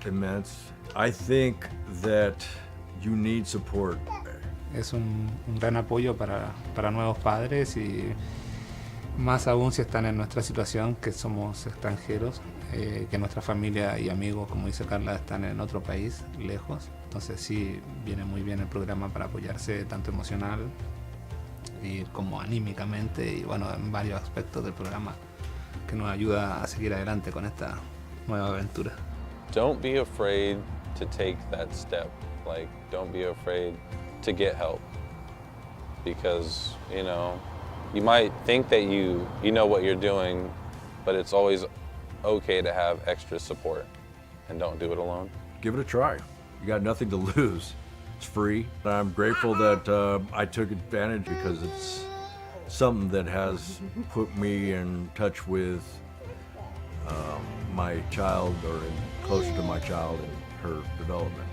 immense. I think that you need support. Es un gran apoyo para nuevos padres y más aún si están en nuestra situación, que somos extranjeros, que nuestra familia y amigos, como dice Carla, están en otro país, lejos. Entonces sí, viene muy bien el programa para apoyarse tanto emocional y como anímicamente y bueno, en varios aspectos del programa que nos ayuda a seguir adelante con esta nueva aventura. Don't be afraid to take that step. Like, don't be afraid to get help. Because, you might think that you know what you're doing, but it's always okay to have extra support, and don't do it alone. Give it a try. You got nothing to lose. It's free. I'm grateful that I took advantage because it's something that has put me in touch with my child, or closer to my child and her development.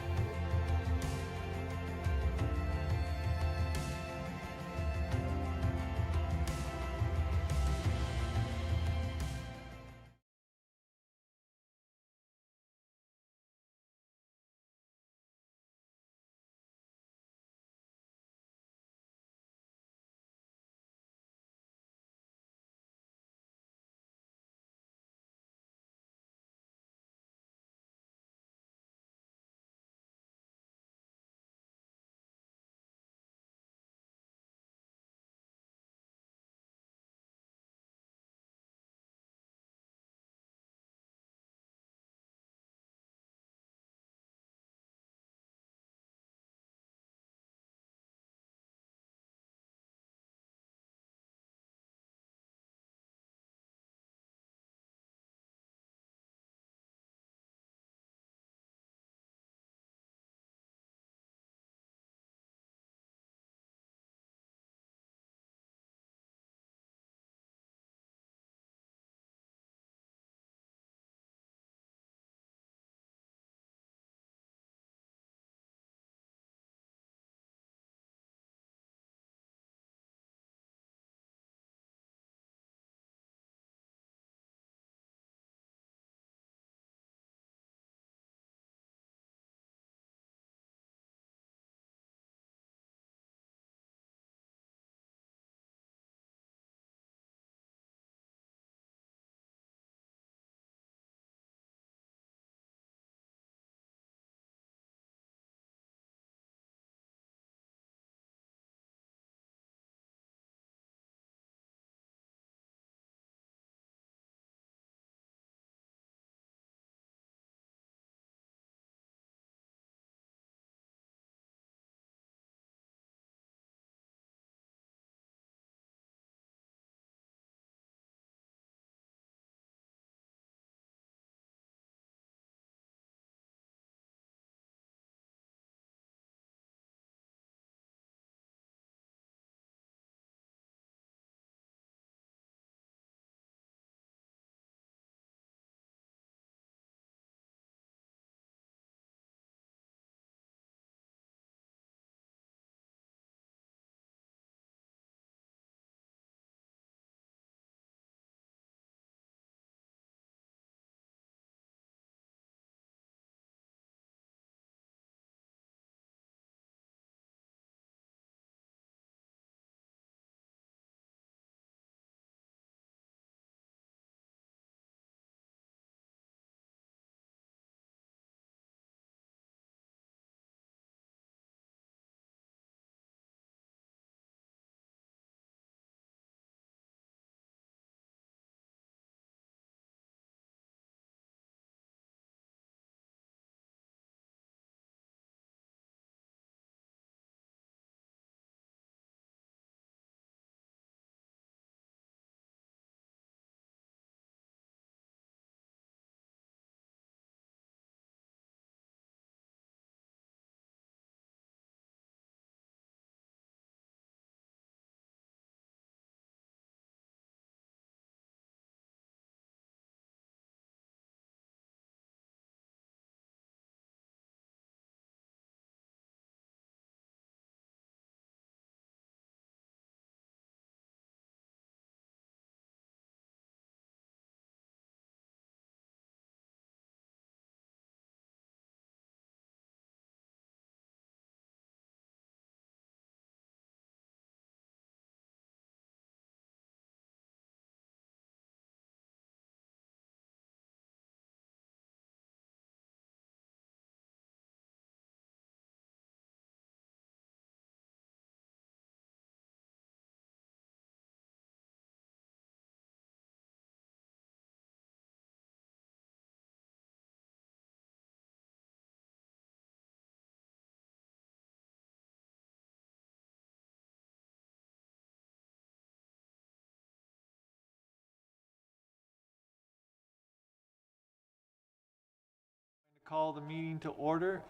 call the meeting to order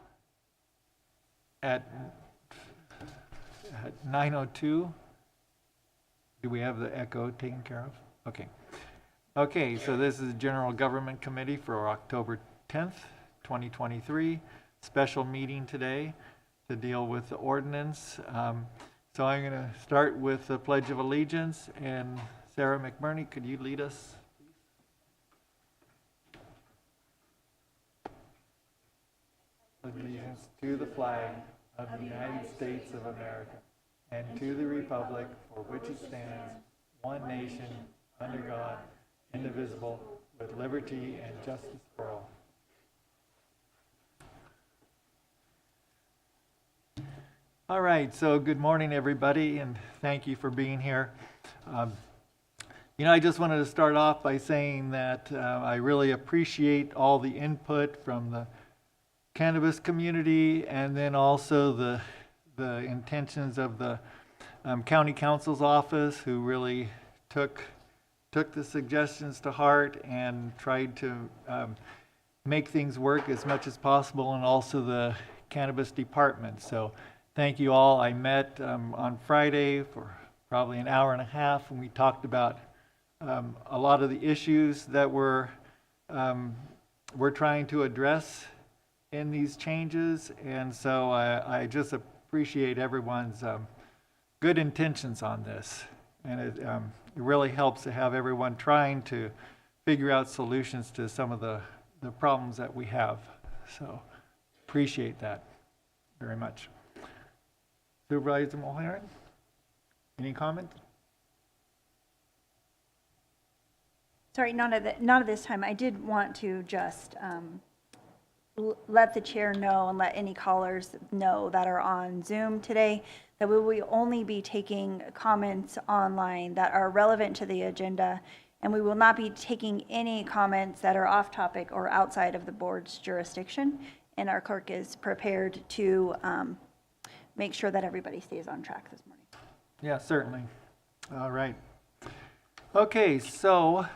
at 9:02. Do we have the echo taken care of? Okay. Okay, so this is the General Government Committee for October 10th, 2023. Special meeting today to deal with the ordinance. So I'm going to start with the Pledge of Allegiance, and Sarah McBurney, could you lead us? Allegiance to the flag of the United States of America and to the republic for which it stands, one nation, under God, indivisible, with liberty and justice for all. All right, so good morning, everybody, and thank you for being here. I just wanted to start off by saying that I really appreciate all the input from the cannabis community, and then also the intentions of the county council's office, who really took the suggestions to heart and tried to make things work as much as possible, and also the cannabis department. So thank you all. I met on Friday for probably an hour and a half, and we talked about a lot of the issues that we're trying to address in these changes, and so I just appreciate everyone's good intentions on this, and it really helps to have everyone trying to figure out solutions to some of the problems that we have. So appreciate that very much. Supervisor Mulherin, any comment? Sorry, not at this time. I did want to just let the chair know and let any callers know that are on Zoom today that we will only be taking comments online that are relevant to the agenda, and we will not be taking any comments that are off topic or outside of the board's jurisdiction. And our clerk is prepared to make sure that everybody stays on track this morning. Yeah, certainly. All right. Okay, so,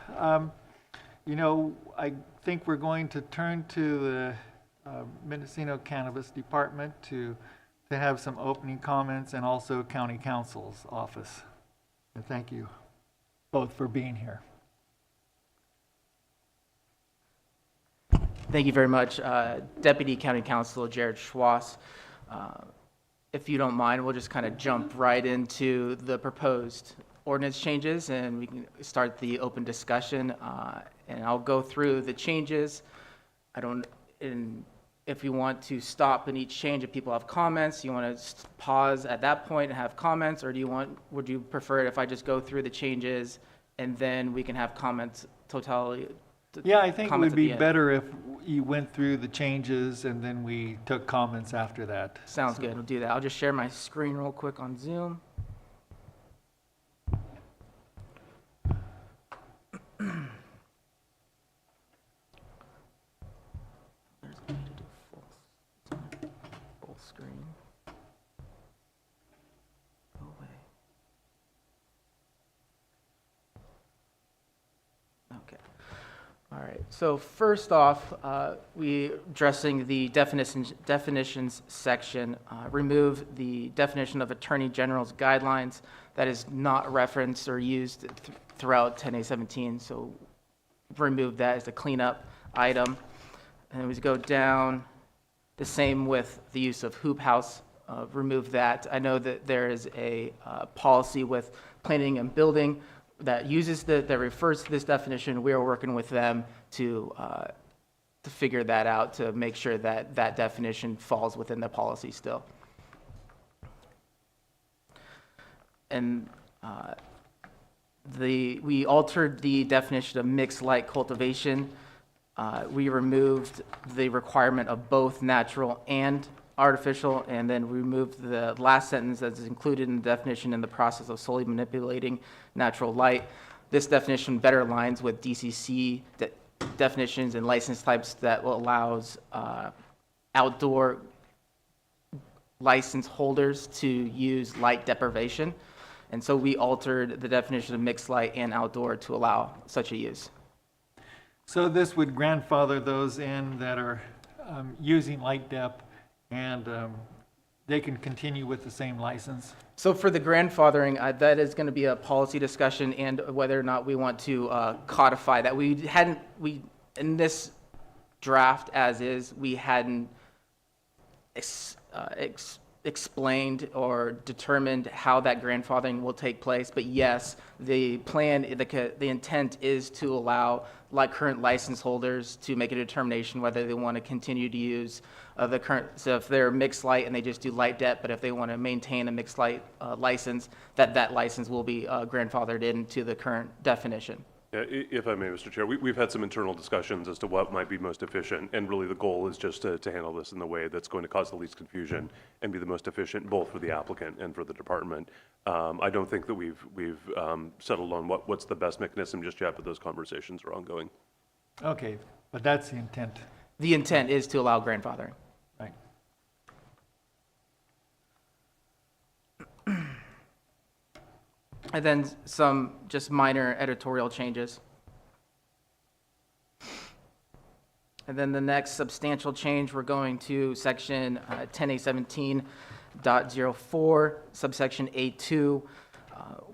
I think we're going to turn to the Mendocino Cannabis Department to have some opening comments, and also County Council's office. And thank you both for being here. Thank you very much, Deputy County Counsel Jared Schwass. If you don't mind, we'll just kind of jump right into the proposed ordinance changes, and we can start the open discussion. And I'll go through the changes. If you want to stop in each change, if people have comments, you want to pause at that point and have comments, or would you prefer it if I just go through the changes and then we can have comments totality? Yeah, I think it would be better if you went through the changes and then we took comments after that. Sounds good. We'll do that. I'll just share my screen real quick on Zoom. There's a way to do full screen. Go away. Okay. All right. So first off, we addressing the definitions section. Remove the definition of Attorney General's guidelines that is not referenced or used throughout 10A17. So remove that as a cleanup item. And then we go down. The same with the use of hoop house. Remove that. I know that there is a policy with planning and building that uses that refers to this definition. We are working with them to figure that out, to make sure that that definition falls within the policy still. And we altered the definition of mixed light cultivation. We removed the requirement of both natural and artificial, and then removed the last sentence that's included in the definition in the process of solely manipulating natural light. This definition better aligns with DCC definitions and license types that allows outdoor license holders to use light deprivation. And so we altered the definition of mixed light and outdoor to allow such a use. So this would grandfather those in that are using light dep, and they can continue with the same license? So for the grandfathering, that is going to be a policy discussion, and whether or not we want to codify that. In this draft as is, we hadn't explained or determined how that grandfathering will take place. But yes, the plan, the intent is to allow like current license holders to make a determination whether they want to continue to use the current, so if they're mixed light and they just do light dep, but if they want to maintain a mixed light license, that license will be grandfathered into the current definition. Yeah, if I may, Mr. Chair, we've had some internal discussions as to what might be most efficient, and really the goal is just to handle this in the way that's going to cause the least confusion and be the most efficient both for the applicant and for the department. I don't think that we've settled on what's the best mechanism just yet, but those conversations are ongoing. Okay, but that's the intent, The intent is to allow grandfathering. right? And then some just minor editorial changes. And then the next substantial change, we're going to section 10A17.04, subsection A2.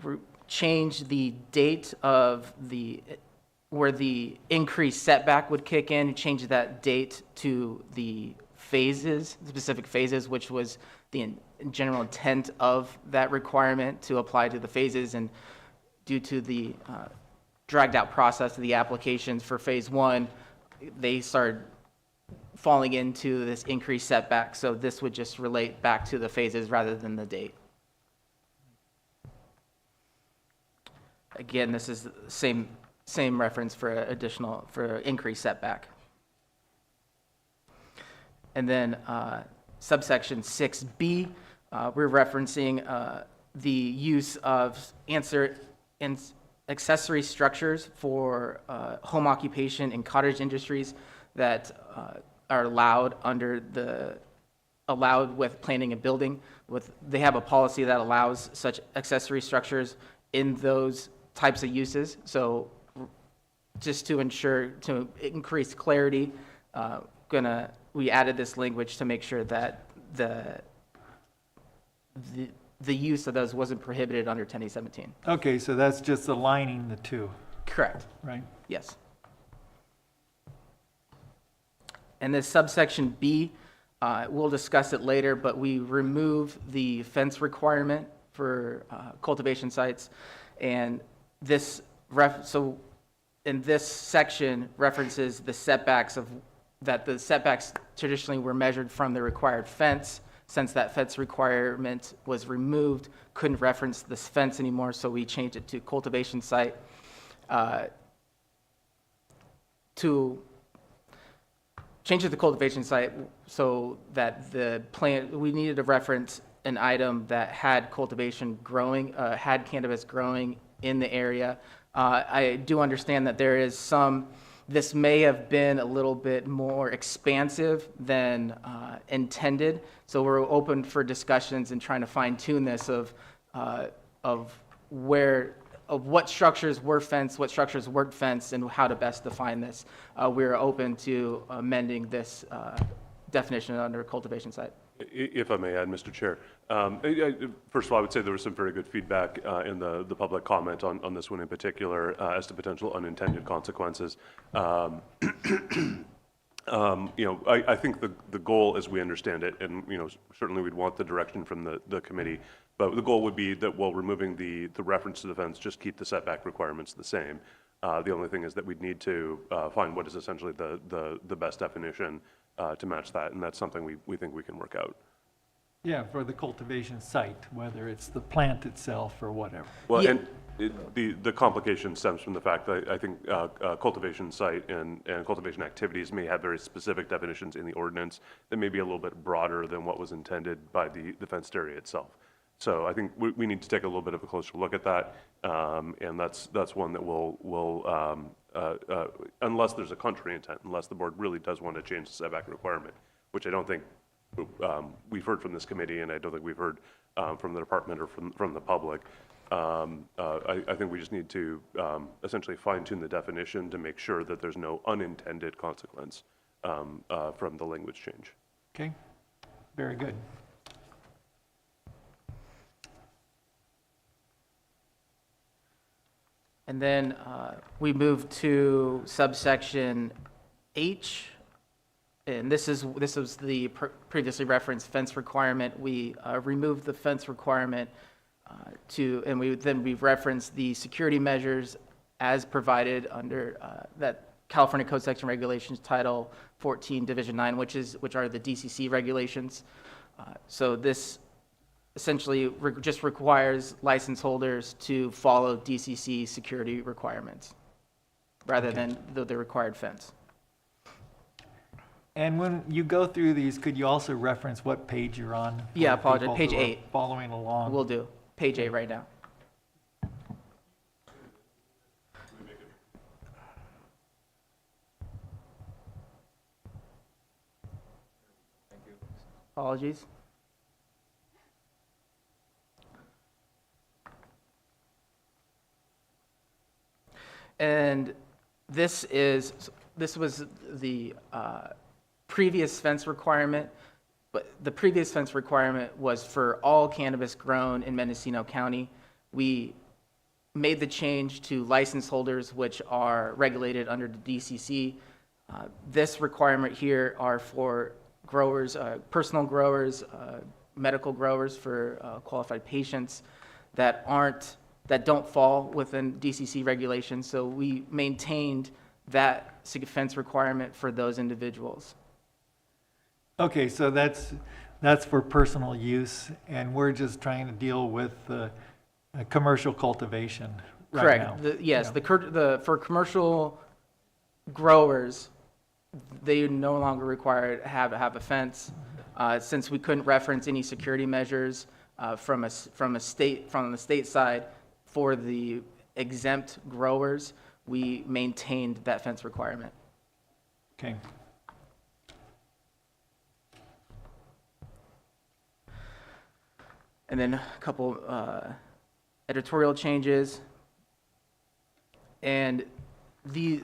We change the date of where the increased setback would kick in, change that date to the phases, specific phases, which was the general intent of that requirement to apply to the phases. And due to the dragged out process of the applications for phase one, they started falling into this increased setback. So this would just relate back to the phases rather than the date. Again, this is the same reference for increased setback. And then subsection 6B, we're referencing the use of accessory structures for home occupation and cottage industries that are allowed with planning and building. They have a policy that allows such accessory structures in those types of uses. So just to increase clarity, we added this language to make sure that the use of those wasn't prohibited under 10A17. Okay, so that's just aligning the two, Correct. right? Yes. And this subsection B, we'll discuss it later, but we remove the fence requirement for cultivation sites. And so in this section references the setbacks that the setbacks traditionally were measured from the required fence. Since that fence requirement was removed, couldn't reference this fence anymore, so we changed it to cultivation site. To change it to cultivation site so that the plant, we needed to reference an item that had cultivation growing, had cannabis growing in the area. I do understand that there is this may have been a little bit more expansive than intended. So we're open for discussions and trying to fine tune this of what structures were fenced, what structures weren't fenced, and how to best define this. We're open to amending this definition under cultivation site. If I may add, Mr. Chair, first of all, I would say there was some very good feedback in the public comment on this one in particular as to potential unintended consequences. I think the goal, as we understand it, and certainly we'd want the direction from the committee, but the goal would be that while removing the reference to the fence, just keep the setback requirements the same. The only thing is that we'd need to find what is essentially the best definition to match that, and that's something we think we can work out. Yeah, for the cultivation site, whether it's the plant itself or whatever. Well, Yeah. and the complication stems from the fact that I think cultivation site and cultivation activities may have very specific definitions in the ordinance that may be a little bit broader than what was intended by the fenced area itself. So I think we need to take a little bit of a closer look at that, and that's one that will unless there's a contrary intent, unless the board really does want to change the setback requirement, which I don't think we've heard from this committee, and I don't think we've heard from the department or from the public. I think we just need to essentially fine-tune the definition to make sure that there's no unintended consequence from the language change. Okay, very good. And then we move to subsection H, and this was the previously referenced fence requirement. We removed the fence requirement and we've referenced the security measures as provided under that California Code Section Regulations Title 14 Division 9, which are the DCC regulations. So this essentially just requires license holders to follow DCC security requirements rather than the required fence. And when you go through these, could you also reference what page you're on? Yeah, for apologize, people page who are 8. Following along. We'll do page 8 right now. Apologies. And this was the previous fence requirement, but the previous fence requirement was for all cannabis grown in Mendocino County. We made the change to license holders, which are regulated under the DCC. This requirement here are for growers, personal growers, medical growers for qualified patients that don't fall within DCC regulations. So we maintained that fence requirement for those individuals. Okay, so that's for personal use, and we're just trying to deal with commercial cultivation right now. Correct. Yes, Yeah. for commercial growers, they no longer require to have a fence. Since we couldn't reference any security measures from the state side for the exempt growers, we maintained that fence requirement. Okay. And then a couple editorial changes. And we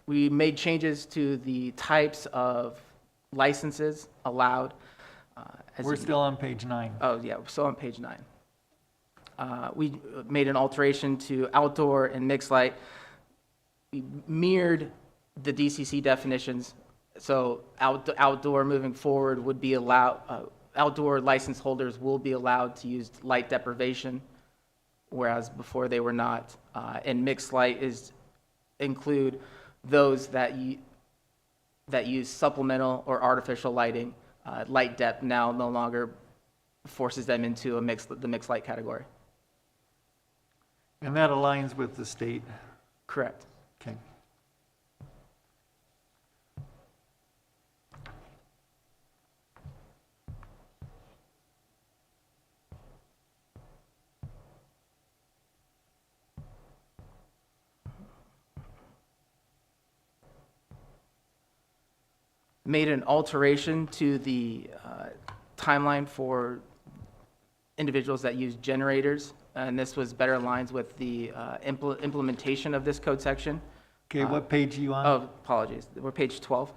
made changes to the types of licenses allowed. We're still on page 9. Oh, yeah, we're still on page 9. We made an alteration to outdoor and mixed light. We mirrored the DCC definitions. So outdoor moving forward would be allowed, outdoor license holders will be allowed to use light deprivation, whereas before they were not. And mixed light include those that use supplemental or artificial lighting. Light dep now no longer forces them into the mixed light category. And that aligns with the state. Correct. Okay. Made an alteration to the timeline for individuals that use generators, and this was better aligns with the implementation of this code section. Okay, what page are you on? Oh, apologies. We're page 12.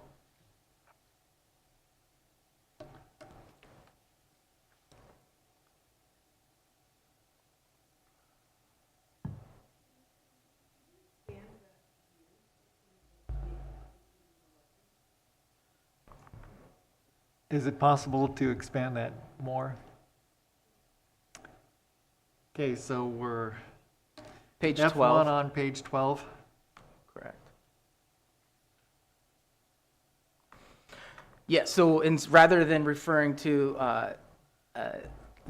Is it possible to expand that more? Okay, so we're Page F1 12. on page 12. Correct. Yeah, so rather than referring to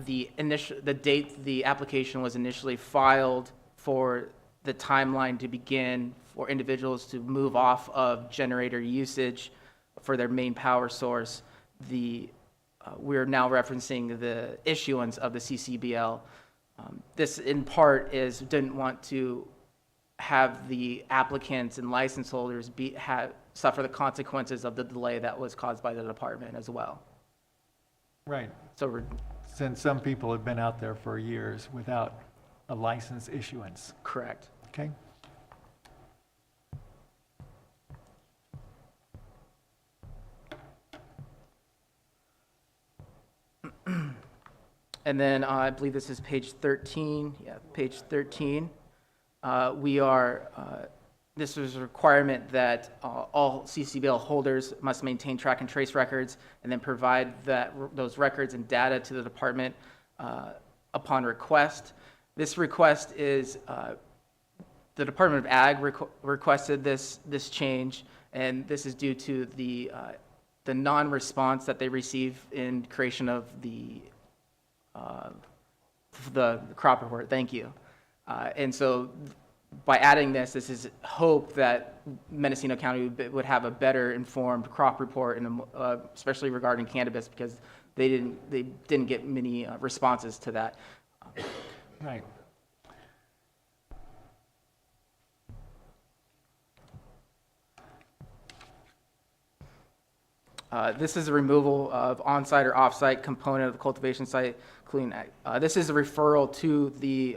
the date the application was initially filed for the timeline to begin for individuals to move off of generator usage for their main power source, we're now referencing the issuance of the CCBL. This in part didn't want to have the applicants and license holders suffer the consequences of the delay that was caused by the department as well. Right. So Since some people have been out there for years without a license issuance. correct. Okay? And then I believe this is page 13. Yeah, page 13. This is a requirement that all CCBL holders must maintain track and trace records and then provide those records and data to the department upon request. This request is, the Department of Ag requested this change, and this is due to the non-response that they receive in creation of the crop report. Thank you. And so by adding this is hope that Mendocino County would have a better informed crop report, and especially regarding cannabis, because they didn't get many responses to that. Right. This is a removal of on-site or off-site component of the cultivation site cleaning act. This is a referral to the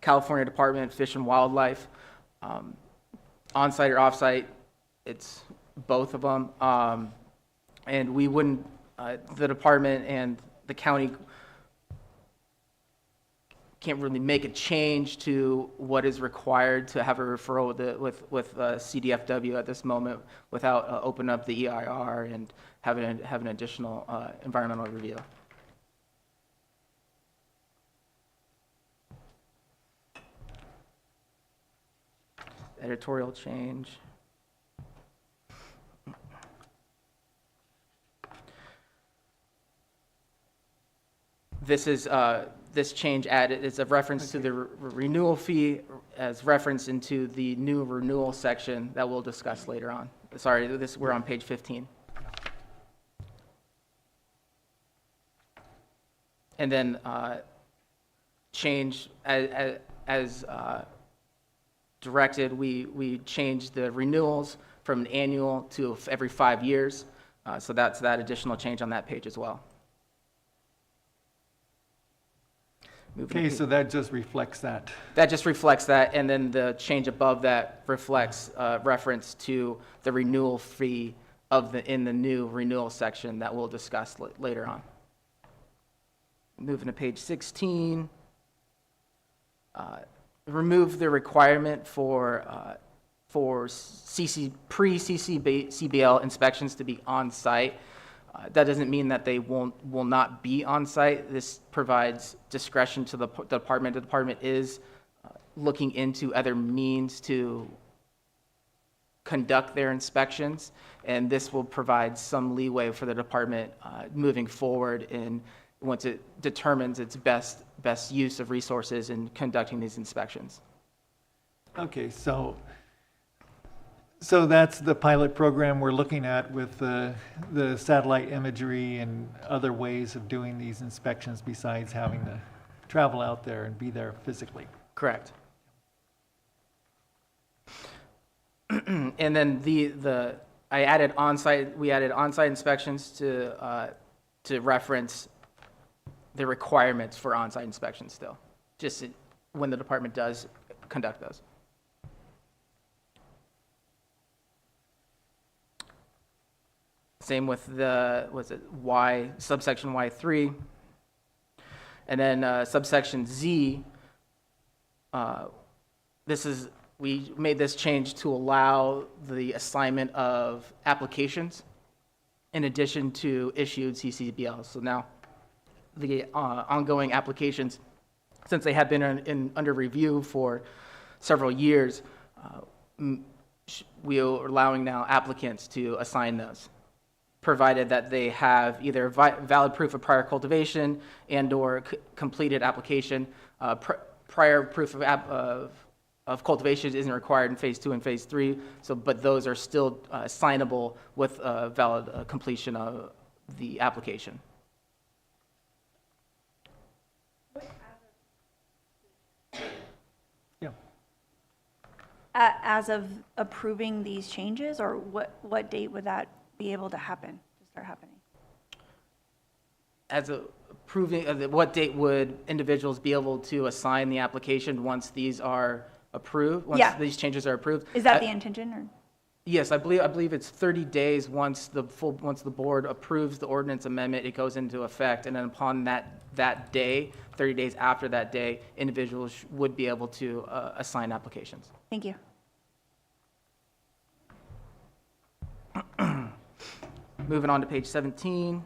California Department of Fish and Wildlife. On-site or off-site, it's both of them. And we wouldn't, the department and the county can't really make a change to what is required to have a referral with CDFW at this moment without opening up the EIR and have an additional environmental review. Editorial change. This is this change added is a reference to the renewal fee as referenced into the new renewal section that we'll discuss later on. Sorry, we're on page 15. And then change as directed, we changed the renewals from an annual to every 5 years. So that's that additional change on that page as well. Okay, so that just reflects that. That just reflects that, and then the change above that reflects reference to the renewal fee in the new renewal section that we'll discuss later on. Moving to page 16. Remove the requirement for pre-CCBL inspections to be on site. That doesn't mean that they will not be on site. This provides discretion to the department. The department is looking into other means to conduct their inspections, and this will provide some leeway for the department moving forward in once it determines its best use of resources in conducting these inspections. Okay, so that's the pilot program we're looking at with the satellite imagery and other ways of doing these inspections besides having to travel out there and be there physically. Correct. And then we added on-site inspections to reference the requirements for on-site inspections still, just when the department does conduct those. Same with subsection Y3. And then subsection Z, we made this change to allow the assignment of applications in addition to issued CCBLs. So now the ongoing applications, since they have been under review for several years, we are allowing now applicants to assign those, provided that they have either valid proof of prior cultivation and/or completed application. Prior proof of cultivation isn't required in phase 2 and phase 3, but those are still assignable with valid completion of the application. Yeah. As of approving these changes, or what date would that be able to start happening? As of approving, what date would individuals be able to assign the application once these are approved? Once these changes are approved? Is that the intention, or? Yes, I believe it's 30 days once the board approves the ordinance amendment, it goes into effect, and then upon that day, 30 days after that day, individuals would be able to assign applications. Thank you. Moving on to page 17.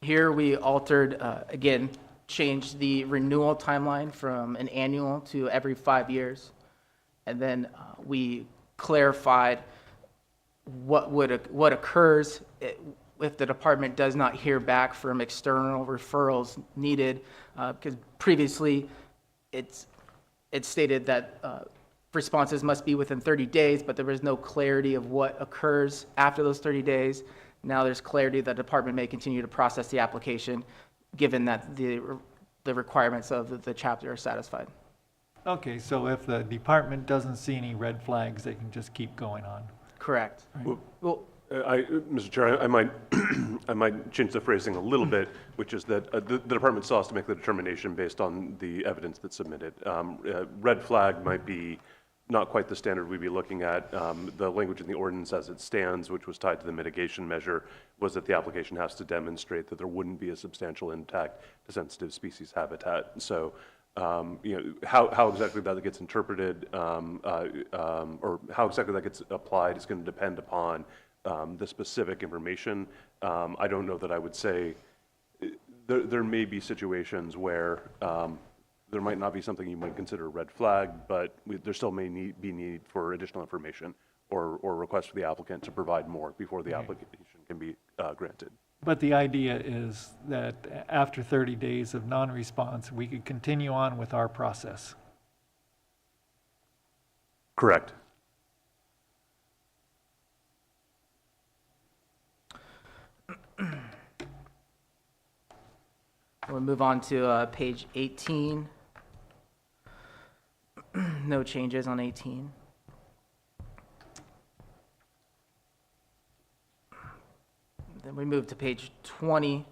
Here we altered, again, changed the renewal timeline from an annual to every 5 years. And then we clarified what occurs if the department does not hear back from external referrals needed, because previously it stated that responses must be within 30 days, but there was no clarity of what occurs after those 30 days. Now there's clarity that the department may continue to process the application, given that the requirements of the chapter are satisfied. Okay, so if the department doesn't see any red flags, they can just keep going on. Correct. Well, Mr. Chair, I might, I might change the phrasing a little bit, which is that the department still has to make the determination based on the evidence that's submitted. Red flag might be not quite the standard we'd be looking at. The language in the ordinance as it stands, which was tied to the mitigation measure, was that the application has to demonstrate that there wouldn't be a substantial impact to sensitive species habitat. So, how exactly that gets interpreted or how exactly that gets applied is going to depend upon the specific information. I don't know that I would say there may be situations where there might not be something you might consider a red flag, but there still may be need for additional information or request for the applicant to provide more before the application can be granted. But the idea is that after 30 days of non-response, we could continue on with our process. Correct. we'll move on to page 18. No changes on 18. Then we move to page 20,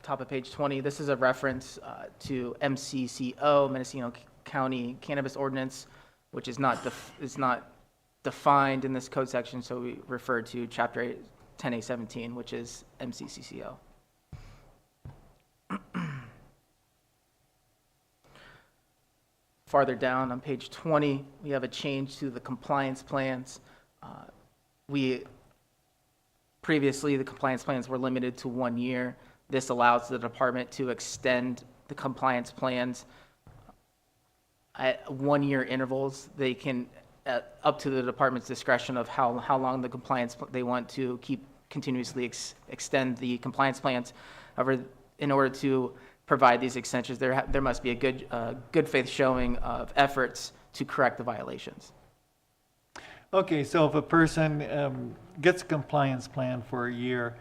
top of page 20. This is a reference to MCCO, Mendocino County Cannabis Ordinance, which is not defined in this code section, so we refer to Chapter 10A17, which is MCCCO. Farther down on page 20, we have a change to the compliance plans. Previously, the compliance plans were limited to 1 year. This allows the department to extend the compliance plans at 1 year intervals. They can, up to the department's discretion of how long the compliance they want to keep continuously extend the compliance plans. However, in order to provide these extensions, there must be a good faith showing of efforts to correct the violations. Okay, so if a person gets a compliance plan for a year,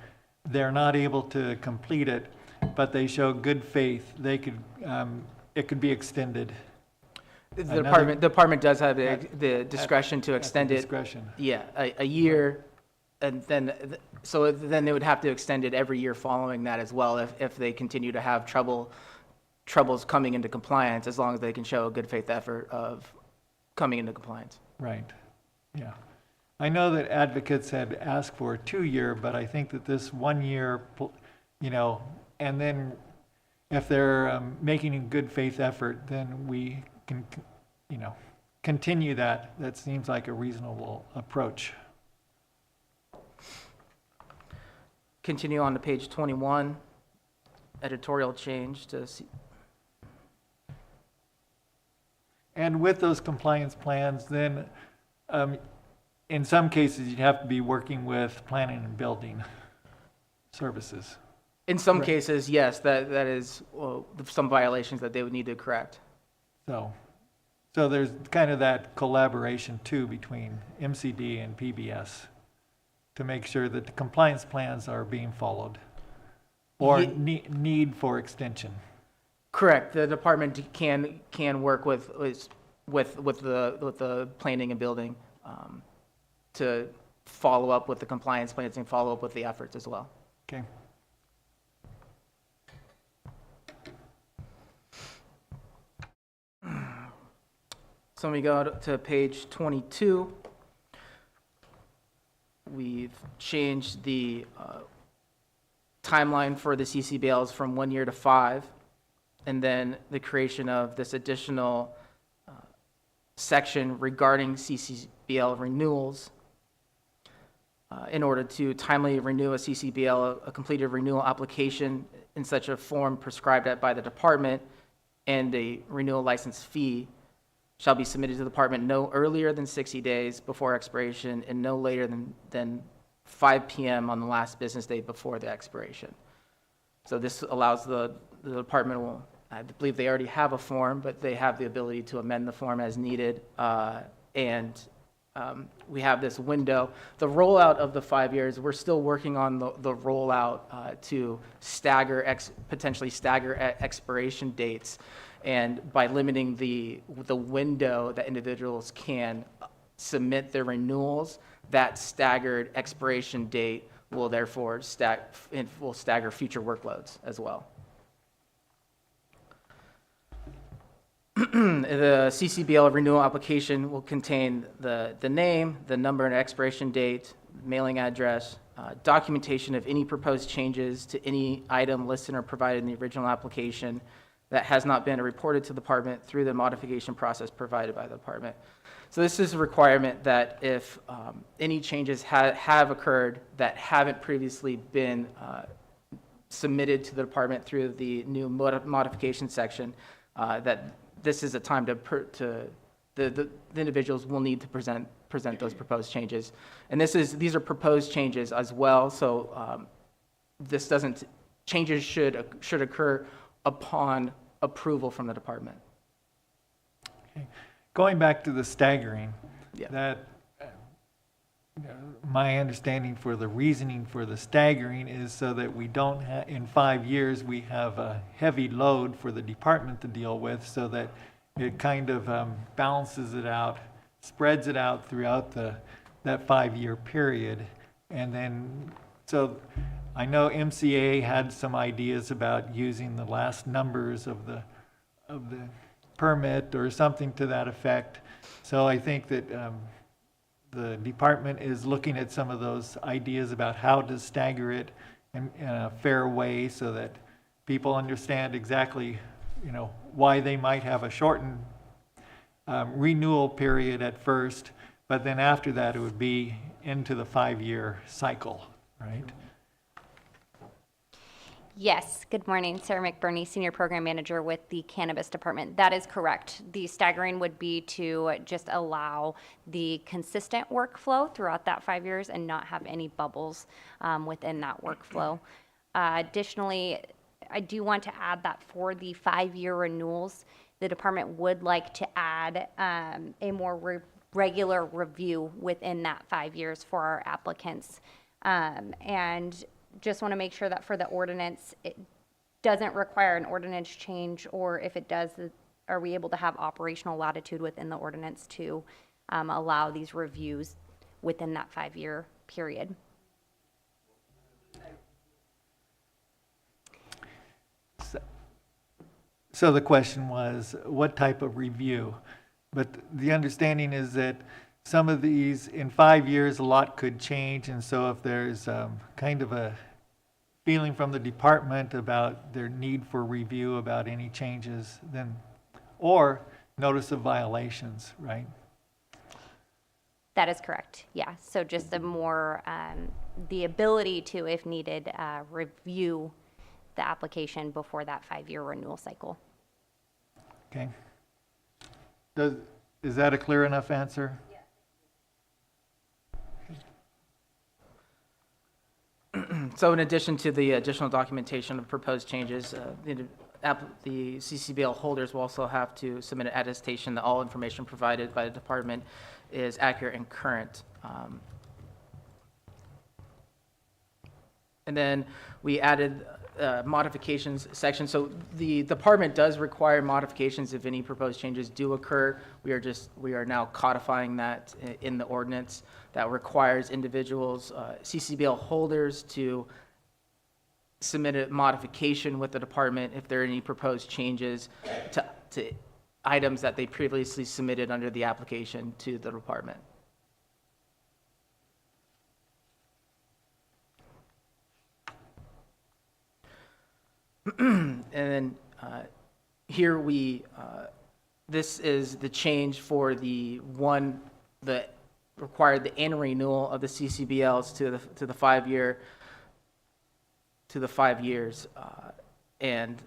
they're not able to complete it, but they show good faith, they could, it could be extended. The department does have the discretion to extend it. Discretion. Yeah, a year, and then, so then they would have to extend it every year following that as well if they continue to have troubles coming into compliance, as long as they can show a good faith effort of coming into compliance. Right, yeah. I know that advocates had asked for a 2 year, but I think that this 1 year, and then if they're making a good faith effort, then we can, continue that. That seems like a reasonable approach. Continue on to page 21, editorial change to see. And with those compliance plans, then in some cases, you'd have to be working with planning and building services. In some Right. cases, yes, that is some violations that they would need to correct. So there's kind of that collaboration too between MCD and PBS to make sure that the compliance plans are being followed or need for extension. Correct. The department can work with the planning and building to follow up with the compliance plans and follow up with the efforts as well. Okay. So when we go to page 22, we've changed the timeline for the CCBLs from 1 year to 5, and then the creation of this additional section regarding CCBL renewals in order to timely renew a CCBL, a completed renewal application in such a form prescribed by the department, and a renewal license fee shall be submitted to the department no earlier than 60 days before expiration and no later than 5 p.m. on the last business day before the expiration. So this allows the department will, I believe they already have a form, but they have the ability to amend the form as needed. We have this window. The rollout of the 5 years, we're still working on the rollout to potentially stagger expiration dates. And by limiting the window that individuals can submit their renewals, that staggered expiration date will therefore stagger future workloads as well. The CCBL renewal application will contain the name, the number and expiration date, mailing address, documentation of any proposed changes to any item listed or provided in the original application that has not been reported to the department through the modification process provided by the department. So this is a requirement that if any changes have occurred that haven't previously been submitted to the department through the new modification section, that this is a time the individuals will need to present those proposed changes. And these are proposed changes as well, so changes should occur upon approval from the department. Okay. Going back to the staggering, Yeah. that my understanding for the reasoning for the staggering is so that we don't have, in 5 years, we have a heavy load for the department to deal with, so that it kind of balances it out, spreads it out throughout that 5-year period. And then, so I know MCA had some ideas about using the last numbers of the permit or something to that effect. So I think that the department is looking at some of those ideas about how to stagger it in a fair way so that people understand exactly, why they might have a shortened renewal period at first, but then after that it would be into the 5-year cycle, right? Yes, good morning, Sarah McBurney, Senior Program Manager with the Cannabis Department. That is correct. The staggering would be to just allow the consistent workflow throughout that 5 years and not have any bubbles within that workflow. Additionally, I do want to add that for the 5-year renewals, the department would like to add a more regular review within that 5 years for our applicants. And just want to make sure that for the ordinance, it doesn't require an ordinance change, or if it does, are we able to have operational latitude within the ordinance to allow these reviews within that 5-year period? So the question was, what type of review? But the understanding is that some of these, in 5 years, a lot could change, and so if there's kind of a feeling from the department about their need for review about any changes, then, or notice of violations, right? That is correct, yeah. So just a more, the ability to, if needed, review the application before that 5-year renewal cycle. Okay. Is that a clear enough answer? So in addition to the additional documentation of proposed changes, the CCBL holders will also have to submit an attestation that all information provided by the department is accurate and current. And then we added modifications section. So the department does require modifications if any proposed changes do occur. We are now codifying that in the ordinance that requires individuals, CCBL holders, to submit a modification with the department if there are any proposed changes to items that they previously submitted under the application to the department. And then here this is the change for the required the annual renewal of the CCBLs to the 5 year, to the 5 years. And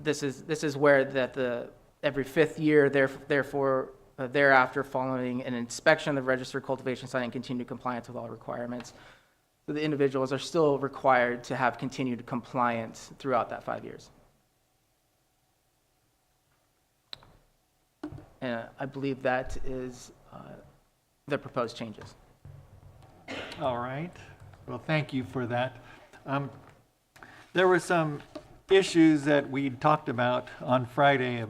this is where that every 5th year, therefore, thereafter, following an inspection of the registered cultivation site and continued compliance with all requirements, so the individuals are still required to have continued compliance throughout that 5 years. And I believe that is the proposed changes. All right. Well, thank you for that. There were some issues that we talked about on Friday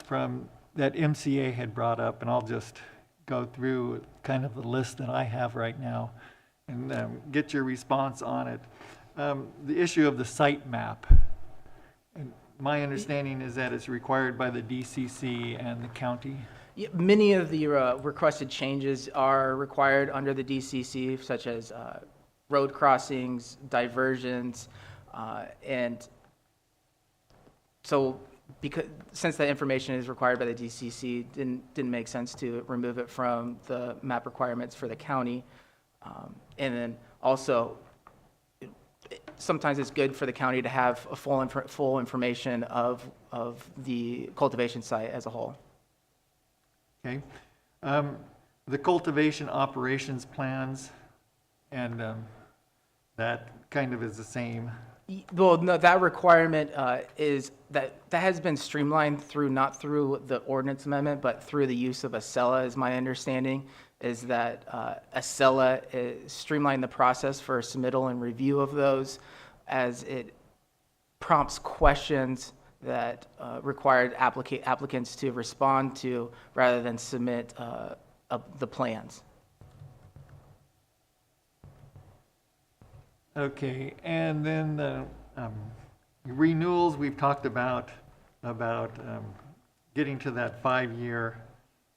that MCA had brought up, and I'll just go through kind of the list that I have right now and get your response on it. The issue of the site map. And my understanding is that it's required by the DCC and the county. Yeah, many of the requested changes are required under the DCC, such as road crossings, diversions, and so since that information is required by the DCC, didn't make sense to remove it from the map requirements for the county. And then also, sometimes it's good for the county to have a full information of the cultivation site as a whole. Okay. The cultivation operations plans, and that kind of is the same. Well, no, that requirement is that has been streamlined not through the ordinance amendment, but through the use of ACELA, is my understanding, is that ACELA streamlined the process for submittal and review of those, as it prompts questions that required applicants to respond to rather than submit the plans. Okay, and then the renewals, we've talked about getting to that 5-year,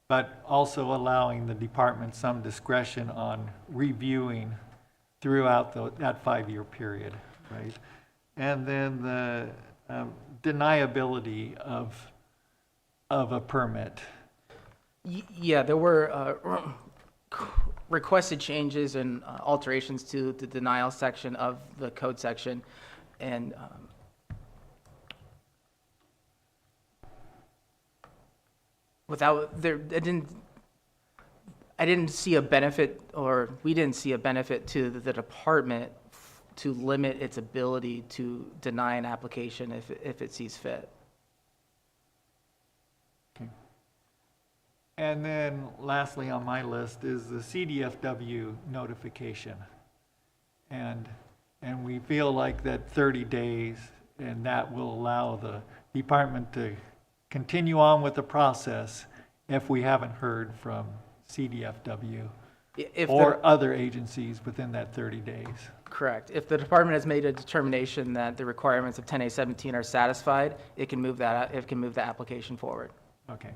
but also allowing the department some discretion on reviewing throughout that 5-year period, right? And then the deniability of a permit. Yeah, there were requested changes and alterations to the denial section of the code section, and I didn't see a benefit, or we didn't see a benefit to the department to limit its ability to deny an application if it sees fit. And then lastly on my list is the CDFW notification. And we feel like that 30 days, and that will allow the department to continue on with the process if we haven't heard from CDFW or other agencies within that 30 days. Correct. If the department has made a determination that the requirements of 10A17 are satisfied, it can move the application forward. Okay.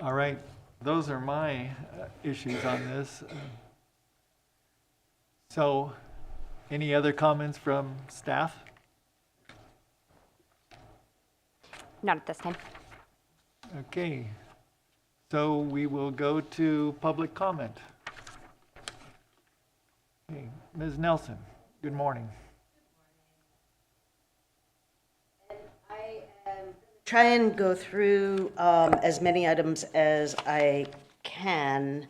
All right, those are my issues on this. So, any other comments from staff? Not at this time. Okay, so we will go to public comment. Okay, Ms. Nelson, good morning. Try and go through as many items as I can,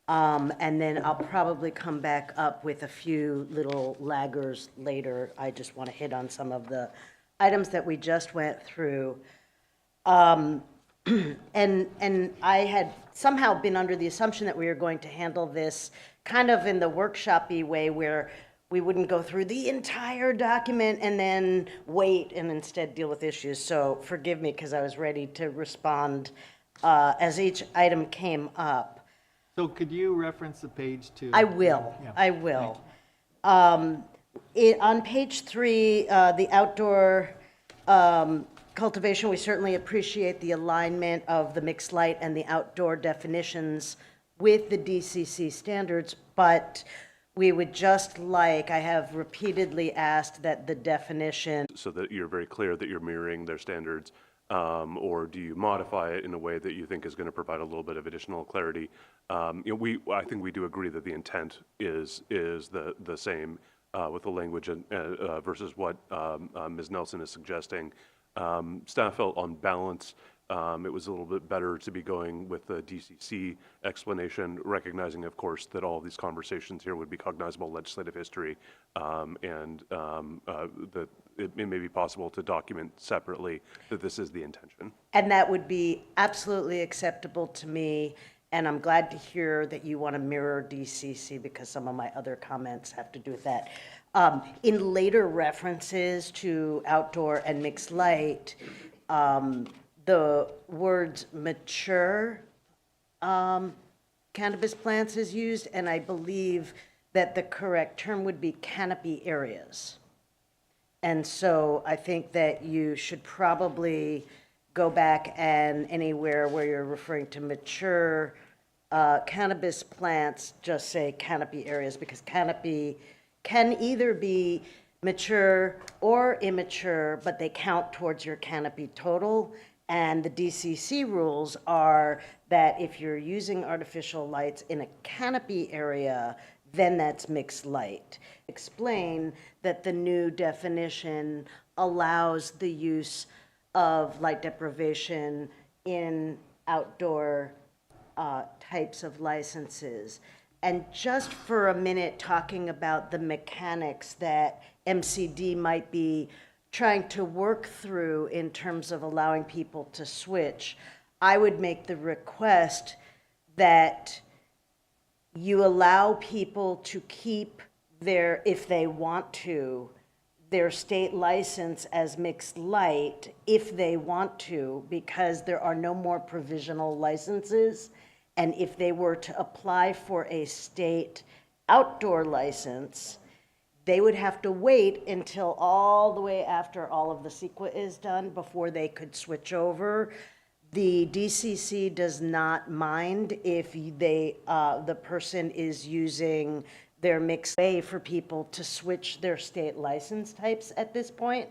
and then I'll probably come back up with a few little laggers later. I just want to hit on some of the items that we just went through. And I had somehow been under the assumption that we were going to handle this kind of in the workshop-y way, where we wouldn't go through the entire document and then wait and instead deal with issues. So forgive me, because I was ready to respond as each item came up. So could you reference the page to? I will. Yeah, I will. On page 3, the outdoor cultivation, we certainly appreciate the alignment of the mixed light and the outdoor definitions with the DCC standards, but we would just like, I have repeatedly asked that the definition, So that you're very clear that you're mirroring their standards, or do you modify it in a way that you think is going to provide a little bit of additional clarity? I think we do agree that the intent is the same with the language versus what Ms. Nelson is suggesting. Staff felt on balance, it was a little bit better to be going with the DCC explanation, recognizing, of course, that all of these conversations here would be cognizable legislative history, and that it may be possible to document separately that this is the intention. and that would be absolutely acceptable to me. And I'm glad to hear that you want to mirror DCC because some of my other comments have to do with that. In later references to outdoor and mixed light, the words mature cannabis plants is used, and I believe that the correct term would be canopy areas. And so I think that you should probably go back and anywhere where you're referring to mature cannabis plants, just say canopy areas, because canopy can either be mature or immature, but they count towards your canopy total. And the DCC rules are that if you're using artificial lights in a canopy area, then that's mixed light. Explain that the new definition allows the use of light deprivation in outdoor types of licenses. And just for a minute, talking about the mechanics that MCD might be trying to work through in terms of allowing people to switch, I would make the request that you allow people to keep their, if they want to, their state license as mixed light if they want to, because there are no more provisional licenses. And if they were to apply for a state outdoor license, they would have to wait until all the way after all of the CEQA is done before they could switch over. The DCC does not mind if they, the person is using their mixed way for people to switch their state license types at this point.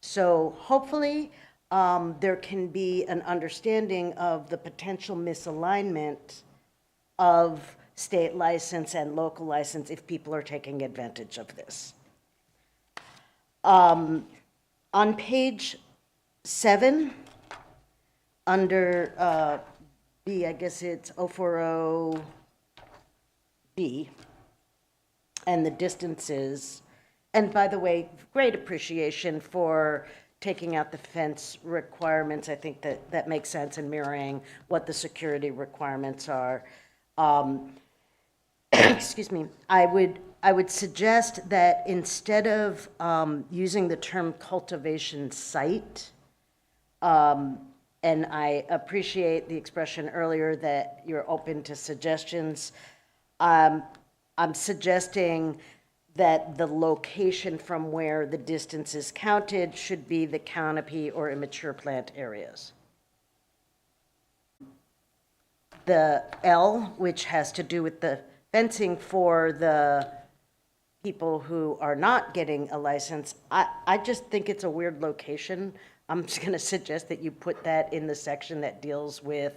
So hopefully there can be an understanding of the potential misalignment of state license and local license if people are taking advantage of this. On page 7, under B, I guess it's 040B, and the distances, and by the way, great appreciation for taking out the fence requirements. I think that that makes sense in mirroring what the security requirements are. Excuse me, I would suggest that instead of using the term cultivation site, and I appreciate the expression earlier that you're open to suggestions, I'm suggesting that the location from where the distance is counted should be the canopy or immature plant areas. The L, which has to do with the fencing for the people who are not getting a license, I just think it's a weird location. I'm just going to suggest that you put that in the section that deals with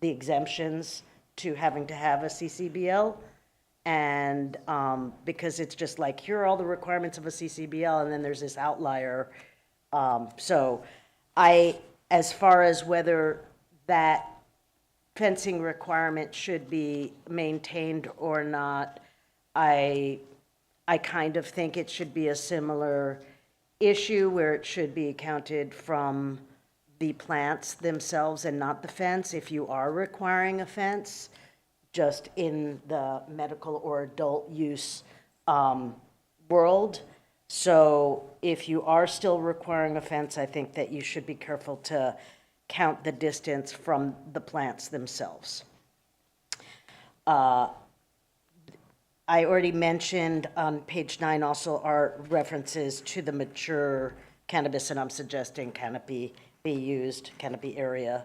the exemptions to having to have a CCBL. And because it's just like, here are all the requirements of a CCBL, and then there's this outlier. So as far as whether that fencing requirement should be maintained or not, I kind of think it should be a similar issue where it should be counted from the plants themselves and not the fence if you are requiring a fence, just in the medical or adult use world. So if you are still requiring a fence, I think that you should be careful to count the distance from the plants themselves. I already mentioned on page 9 also are references to the mature cannabis, and I'm suggesting canopy be used, canopy area,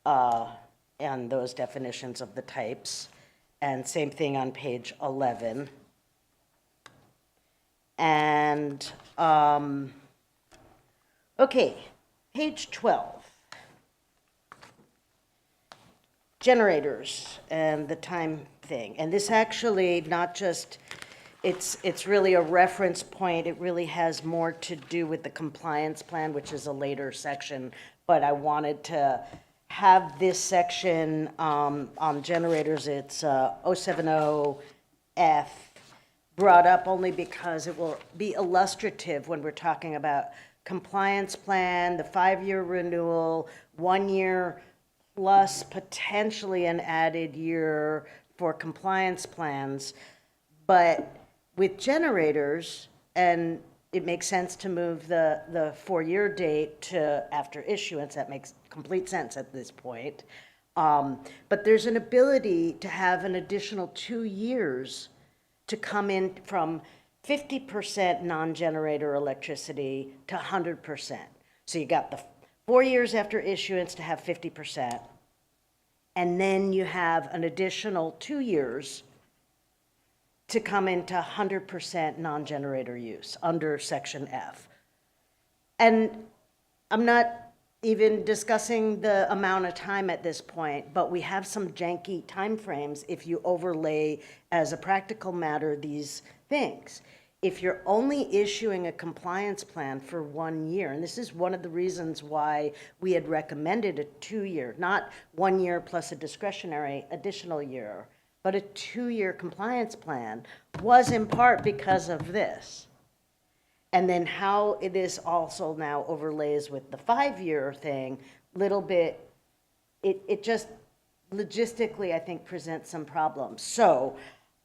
and those definitions of the types. And same thing on page 11. And, okay, page 12. Generators and the time thing. And this actually not just, it's really a reference point. It really has more to do with the compliance plan, which is a later section. But I wanted to have this section on generators. It's 070F brought up only because it will be illustrative when we're talking about compliance plan, the 5-year renewal, 1 year plus potentially an added year for compliance plans. But with generators, and it makes sense to move the 4-year date to after issuance. That makes complete sense at this point. But there's an ability to have an additional 2 years to come in from 50% non-generator electricity to 100%. So you got the 4 years after issuance to have 50%. And then you have an additional 2 years to come into 100% non-generator use under Section F. And I'm not even discussing the amount of time at this point, but we have some janky timeframes if you overlay as a practical matter these things. If you're only issuing a compliance plan for 1 year, and this is one of the reasons why we had recommended a 2-year, not 1 year plus a discretionary additional year, but a 2-year compliance plan, was in part because of this. And then how this also now overlays with the 5-year thing, little bit, it just logistically, I think, presents some problems. So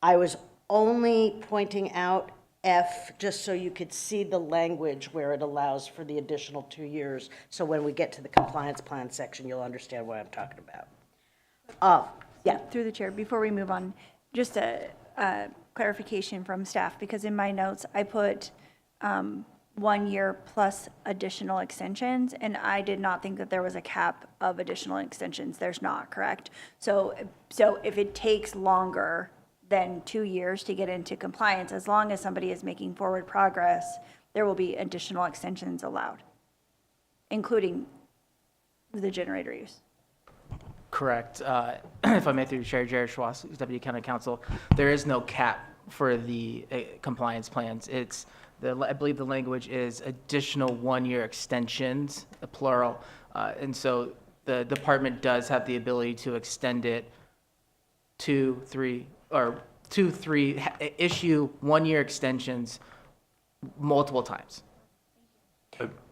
I was only pointing out F just so you could see the language where it allows for the additional 2 years. So when we get to the compliance plan section, you'll understand what I'm talking about. Yeah. Through the chair, before we move on, just a clarification from staff, because in my notes, I put 1 year plus additional extensions, and I did not think that there was a cap of additional extensions. There's not, correct? So if it takes longer than 2 years to get into compliance, as long as somebody is making forward progress, there will be additional extensions allowed, including the generator use. Correct. If I may, through Chair Jared Schwass, Deputy County Counsel, there is no cap for the compliance plans. It's I believe the language is additional 1-year extensions, plural, and so the department does have the ability to extend it 2, 3, issue 1-year extensions multiple times.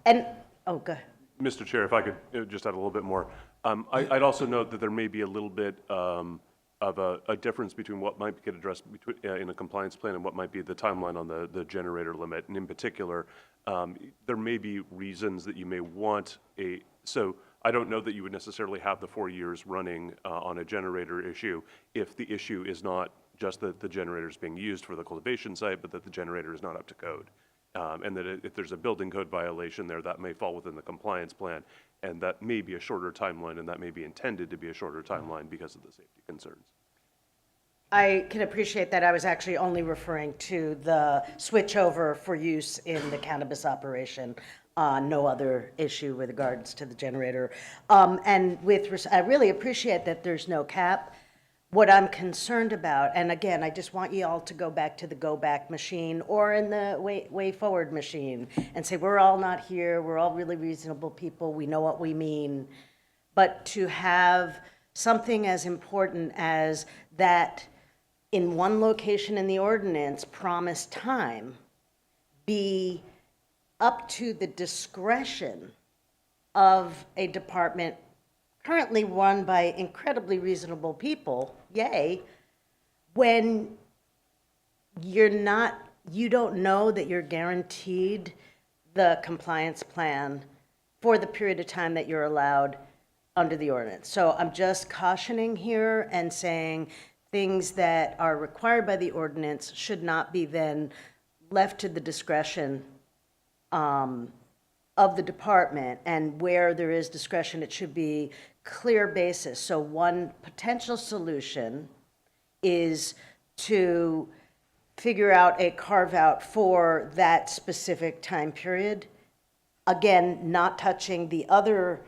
And, oh, go ahead. Mr. Chair, if I could just add a little bit more. I'd also note that there may be a little bit of a difference between what might get addressed in a compliance plan and what might be the timeline on the generator limit. And in particular, there may be reasons that you may want so I don't know that you would necessarily have the 4 years running on a generator issue if the issue is not just that the generator is being used for the cultivation site, but that the generator is not up to code. And that if there's a building code violation there, that may fall within the compliance plan, and that may be a shorter timeline, and that may be intended to be a shorter timeline because of the safety concerns. I can appreciate that. I was actually only referring to the switchover for use in the cannabis operation. No other issue with regards to the generator. And I really appreciate that there's no cap. What I'm concerned about, and again, I just want you all to go back to the go back machine or in the way forward machine and say, we're all not here, we're all really reasonable people, we know what we mean. But to have something as important as that in one location in the ordinance, promised time, be up to the discretion of a department currently run by incredibly reasonable people, yay, when you don't know that you're guaranteed the compliance plan for the period of time that you're allowed under the ordinance. So I'm just cautioning here and saying things that are required by the ordinance should not be then left to the discretion of the department, and where there is discretion, it should be clear basis. So one potential solution is to figure out a carve-out for that specific time period. Again, not touching the other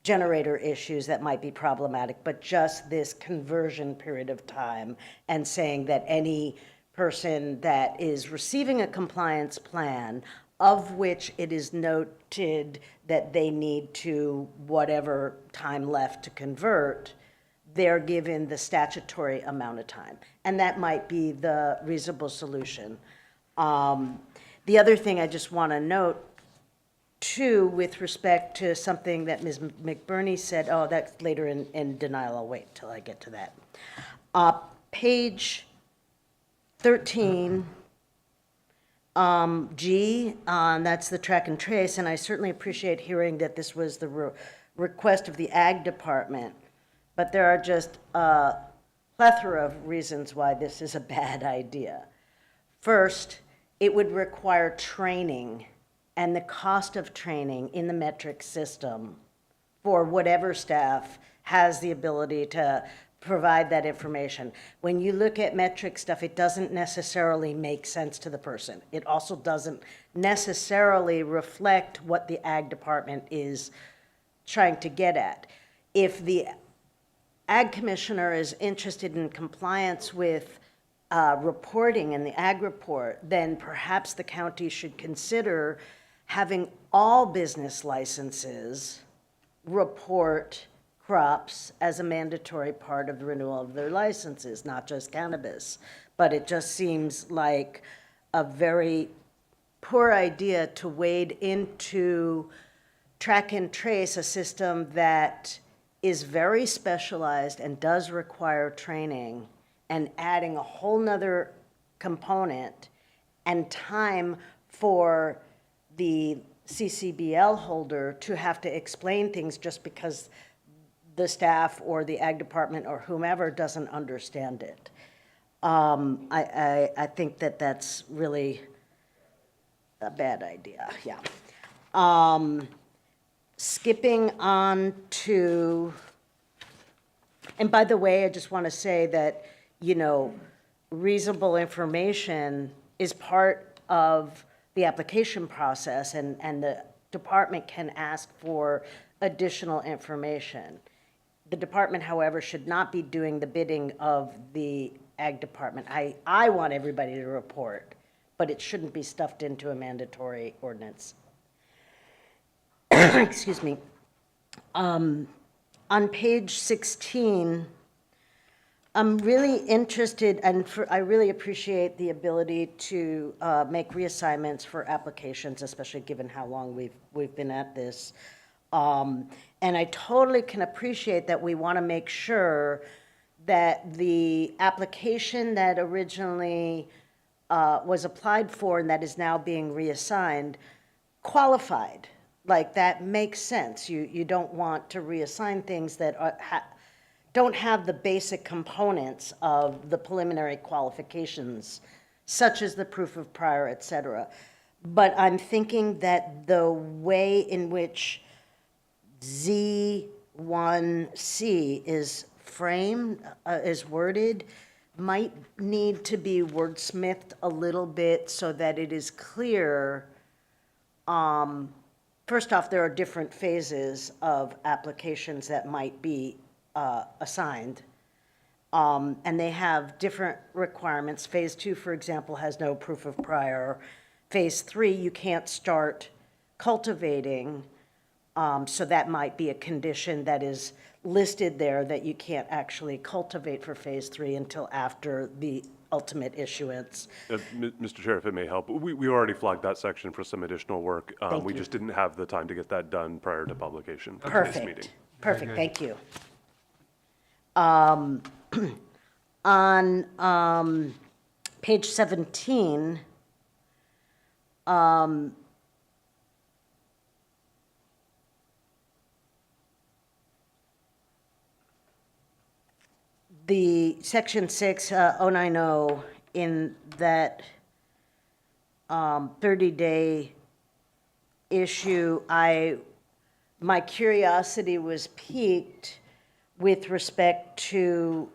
generator issues that might be problematic, but just this conversion period of time, and saying that any person that is receiving a compliance plan of which it is noted that they need to, whatever time left to convert, they're given the statutory amount of time. And that might be the reasonable solution. The other thing I just want to note, too, with respect to something that Ms. McBurney said, oh, that's later in denial, I'll wait till I get to that. Page 13, G, that's the track and trace, and I certainly appreciate hearing that this was the request of the Ag Department, but there are just a plethora of reasons why this is a bad idea. First, it would require training, and the cost of training in the metric system for whatever staff has the ability to provide that information. When you look at metric stuff, it doesn't necessarily make sense to the person. It also doesn't necessarily reflect what the Ag Department is trying to get at. If the Ag Commissioner is interested in compliance with reporting in the Ag Report, then perhaps the county should consider having all business licenses report crops as a mandatory part of the renewal of their licenses, not just cannabis. But it just seems like a very poor idea to wade into track and trace, a system that is very specialized and does require training, and adding a whole nother component and time for the CCBL holder to have to explain things just because the staff or the Ag Department or whomever doesn't understand it. I think that that's really a bad idea, yeah. Skipping on to, and by the way, I just want to say that, you know, reasonable information is part of the application process, and the department can ask for additional information. The department, however, should not be doing the bidding of the Ag Department. I want everybody to report, but it shouldn't be stuffed into a mandatory ordinance. Excuse me. On page 16, I'm really interested, and I really appreciate the ability to make reassignments for applications, especially given how long we've been at this. And I totally can appreciate that we want to make sure that the application that originally was applied for and that is now being reassigned qualified. Like, that makes sense. You don't want to reassign things that don't have the basic components of the preliminary qualifications, such as the proof of prior, et cetera. But I'm thinking that the way in which Z1C is framed, is worded, might need to be wordsmithed a little bit so that it is clear. First off, there are different phases of applications that might be assigned, and they have different requirements. Phase 2, for example, has no proof of prior. Phase 3, you can't start cultivating, so that might be a condition that is listed there, that you can't actually cultivate for Phase 3 until after the ultimate issuance. Mr. Chair, if it may help, we already flagged that section for some additional work. We you. just didn't have the time to get that done prior to publication of today's meeting. Perfect, thank you. On page 17, the section 6, 090, in that 30-day issue, my curiosity was piqued with respect to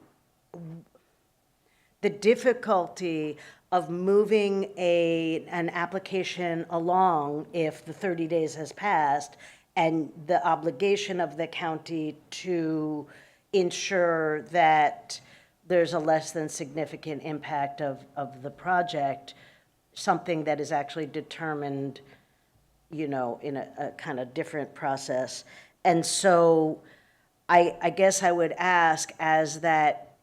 the difficulty of moving an application along if the 30 days has passed, and the obligation of the county to ensure that there's a less than significant impact of the project, something that is actually determined, you know, in a kind of different process. And so I guess I would ask, as that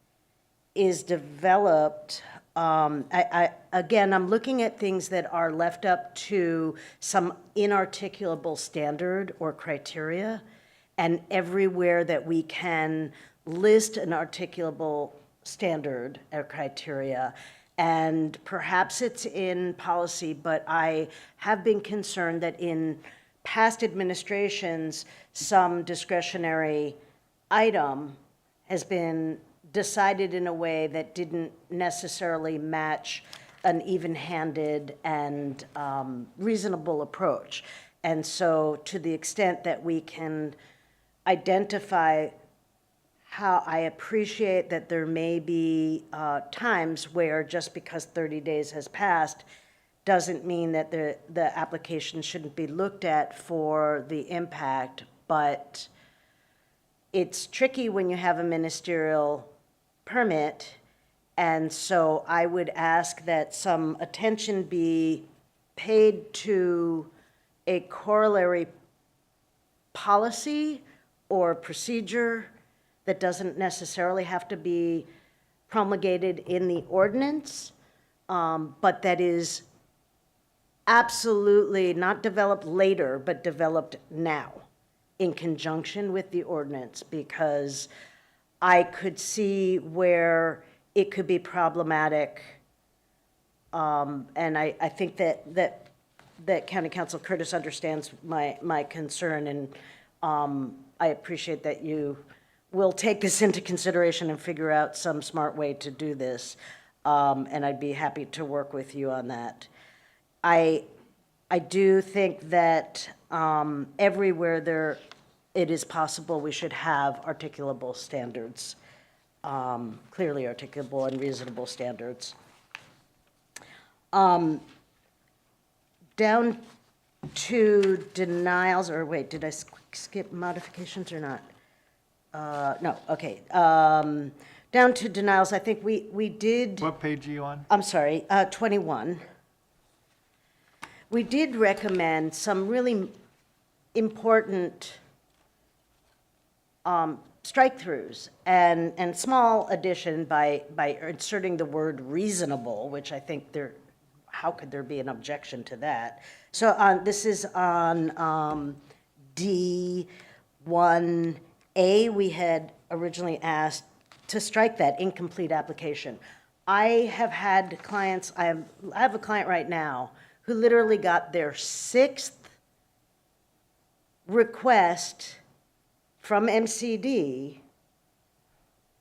is developed, again, I'm looking at things that are left up to some inarticulable standard or criteria, and everywhere that we can list an articulable standard or criteria, and perhaps it's in policy, but I have been concerned that in past administrations, some discretionary item has been decided in a way that didn't necessarily match an even-handed and reasonable approach. And so to the extent that we can identify how, I appreciate that there may be times where just because 30 days has passed doesn't mean that the application shouldn't be looked at for the impact, but it's tricky when you have a ministerial permit. And so I would ask that some attention be paid to a corollary policy or procedure that doesn't necessarily have to be promulgated in the ordinance, but that is absolutely not developed later, but developed now in conjunction with the ordinance, because I could see where it could be problematic. And I think that County Council Curtis understands my concern, and I appreciate that you will take this into consideration and figure out some smart way to do this. And I'd be happy to work with you on that. I do think that everywhere it is possible, we should have articulable standards, clearly articulable and reasonable standards. Down to denials, or wait, did I skip modifications or not? No, okay. Down to denials, I think we did. What page are you on? I'm sorry, 21. We did recommend some really important strike-throughs and small addition by inserting the word reasonable, which I think how could there be an objection to that? So this is on D1A. We had originally asked to strike that incomplete application. I have had clients, I have a client right now who literally got their 6th request from MCD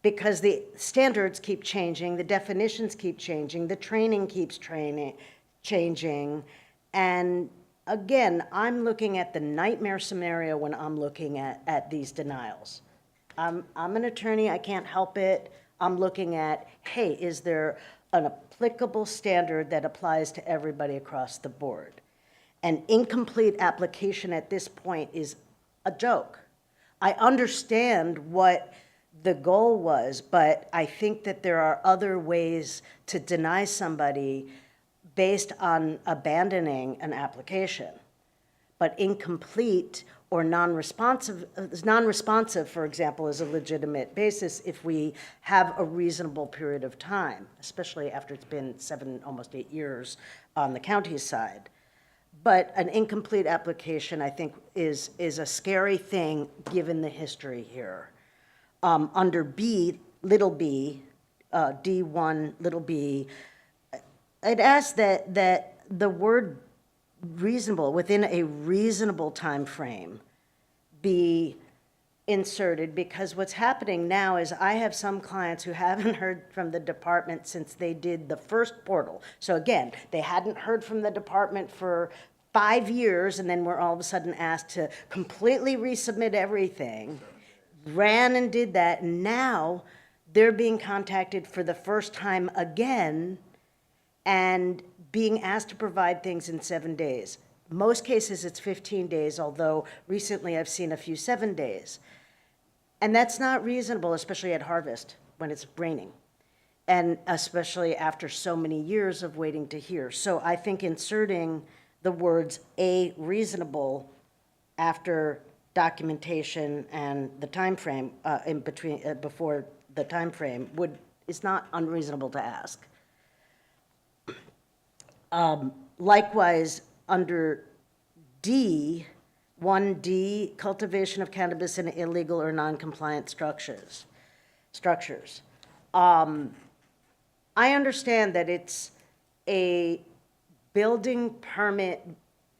because the standards keep changing, the definitions keep changing, the training keeps changing. And again, I'm looking at the nightmare scenario when I'm looking at these denials. I'm an attorney, I can't help it. I'm looking at, hey, is there an applicable standard that applies to everybody across the board? An incomplete application at this point is a joke. I understand what the goal was, but I think that there are other ways to deny somebody based on abandoning an application. But incomplete or non-responsive, for example, is a legitimate basis if we have a reasonable period of time, especially after it's been 7, almost 8 years on the county's side. But an incomplete application, I think, is a scary thing given the history here. Under B, little b, D1, little b, I'd ask that the word reasonable, within a reasonable time frame, be inserted, because what's happening now is I have some clients who haven't heard from the department since they did the first portal. So again, they hadn't heard from the department for 5 years, and then we're all of a sudden asked to completely resubmit everything, ran and did that, and now they're being contacted for the first time again and being asked to provide things in 7 days. Most cases, it's 15 days, although recently I've seen a few 7 days. And that's not reasonable, especially at harvest, when it's raining, and especially after so many years of waiting to hear. So I think inserting the words "a reasonable" after documentation and the time frame in between, before the time frame is not unreasonable to ask. Likewise, under D, 1D, cultivation of cannabis in illegal or non-compliant structures. I understand that it's a building permit,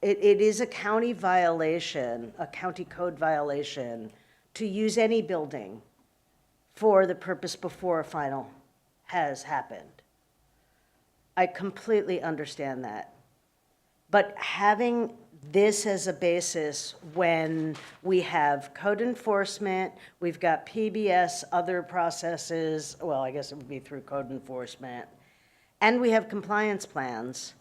it is a county violation, a county code violation, to use any building for the purpose before a final has happened. I completely understand that. But having this as a basis when we have code enforcement, we've got PBS, other processes, well, I guess it would be through code enforcement, and we have compliance plans,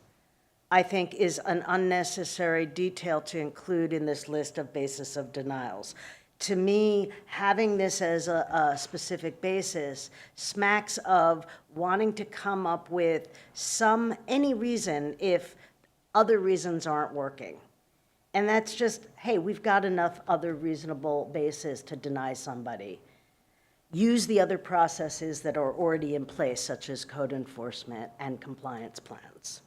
I think is an unnecessary detail to include in this list of basis of denials. To me, having this as a specific basis smacks of wanting to come up with any reason if other reasons aren't working. And that's just, hey, we've got enough other reasonable basis to deny somebody. Use the other processes that are already in place, such as code enforcement and compliance plans.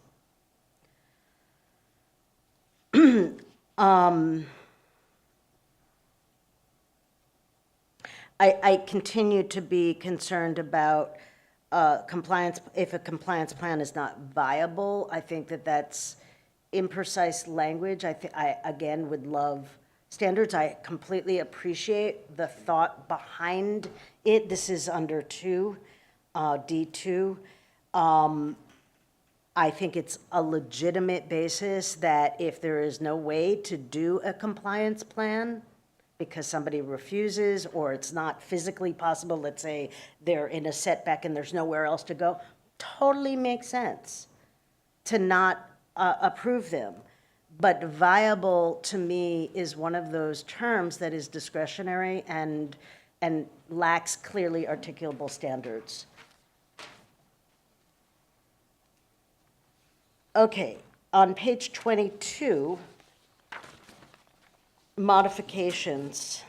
I continue to be concerned about compliance. If a compliance plan is not viable, I think that that's imprecise language. I again would love standards. I completely appreciate the thought behind it. This is under D2. I think it's a legitimate basis that if there is no way to do a compliance plan because somebody refuses or it's not physically possible, let's say they're in a setback and there's nowhere else to go, totally makes sense to not approve them. But viable, to me, is one of those terms that is discretionary and lacks clearly articulable standards. Okay, on page 22, modifications.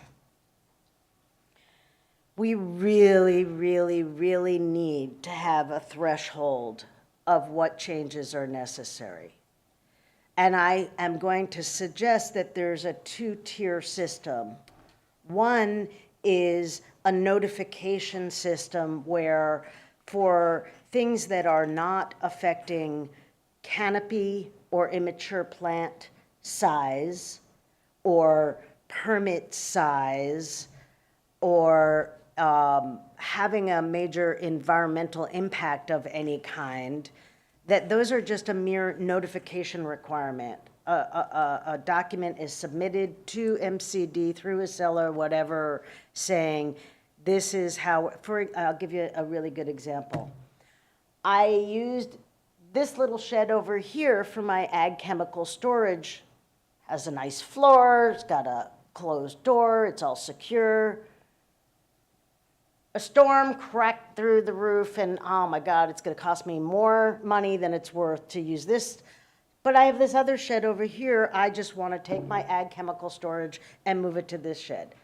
We really, really, really need to have a threshold of what changes are necessary. And I am going to suggest that there's a two-tier system. One is a notification system where for things that are not affecting canopy or immature plant size or permit size or having a major environmental impact of any kind, that those are just a mere notification requirement. A document is submitted to MCD through a seller, whatever, saying this is how, I'll give you a really good example. I used this little shed over here for my ag chemical storage. Has a nice floor, it's got a closed door, it's all secure. A storm cracked through the roof and oh my God, it's gonna cost me more money than it's worth to use this. But I have this other shed over here, I just wanna take my ag chemical storage and move it to this shed.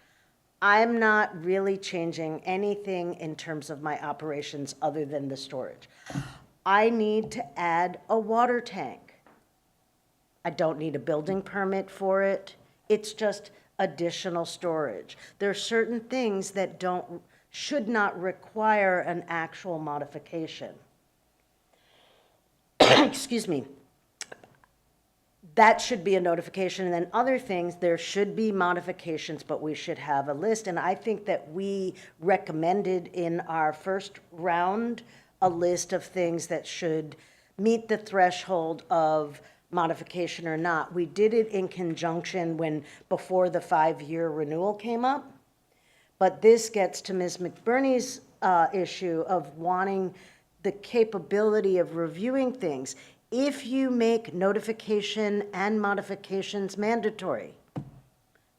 I'm not really changing anything in terms of my operations other than the storage. I need to add a water tank. I don't need a building permit for it. It's just additional storage. There are certain things that should not require an actual modification. Excuse me. That should be a notification, and then other things, there should be modifications, but we should have a list. And I think that we recommended in our first round a list of things that should meet the threshold of modification or not. We did it in conjunction before the 5-year renewal came up. But this gets to Ms. McBurney's issue of wanting the capability of reviewing things. If you make notification and modifications mandatory,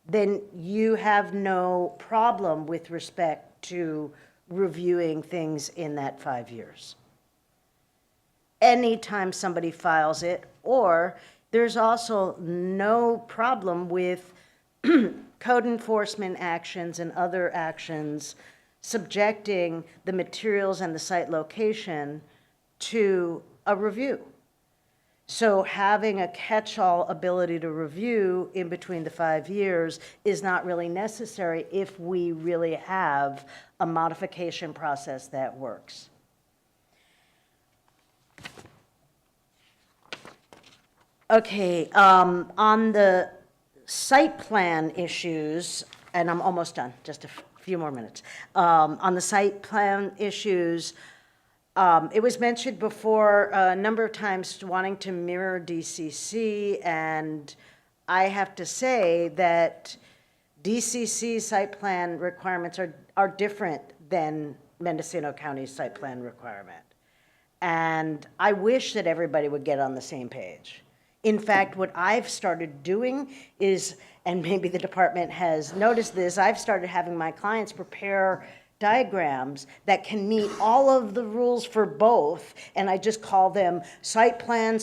then you have no problem with respect to reviewing things in that 5 years. Anytime somebody files it, or there's also no problem with code enforcement actions and other actions subjecting the materials and the site location to a review. So having a catch-all ability to review in between the 5 years is not really necessary if we really have a modification process that works. Okay, on the site plan issues, and I'm almost done, just a few more minutes. On the site plan issues, it was mentioned before a number of times wanting to mirror DCC, and I have to say that DCC site plan requirements are different than Mendocino County's site plan requirement. And I wish that everybody would get on the same page. In fact, what I've started doing is, and maybe the department has noticed this, I've started having my clients prepare diagrams that can meet all of the rules for both, and I just call them site plan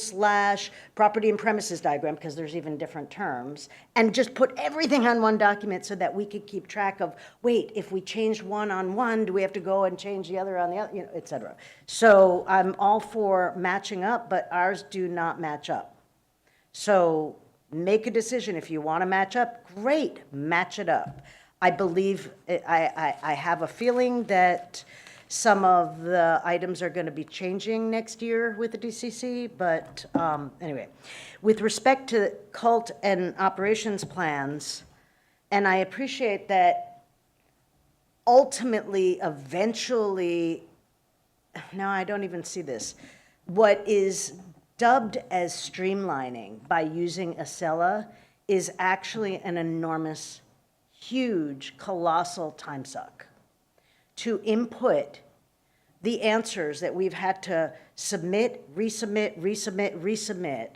/ property and premises diagram, because there's even different terms, and just put everything on one document so that we could keep track of, wait, if we changed one on one, do we have to go and change the other on the other, you know, et cetera. So I'm all for matching up, but ours do not match up. So make a decision. If you want to match up, great, match it up. I believe, I have a feeling that some of the items are going to be changing next year with the DCC, but anyway. With respect to cult and operations plans, and I appreciate that ultimately, eventually, no, I don't even see this, what is dubbed as streamlining by using Acela is actually an enormous, huge, colossal time suck. To input the answers that we've had to submit, resubmit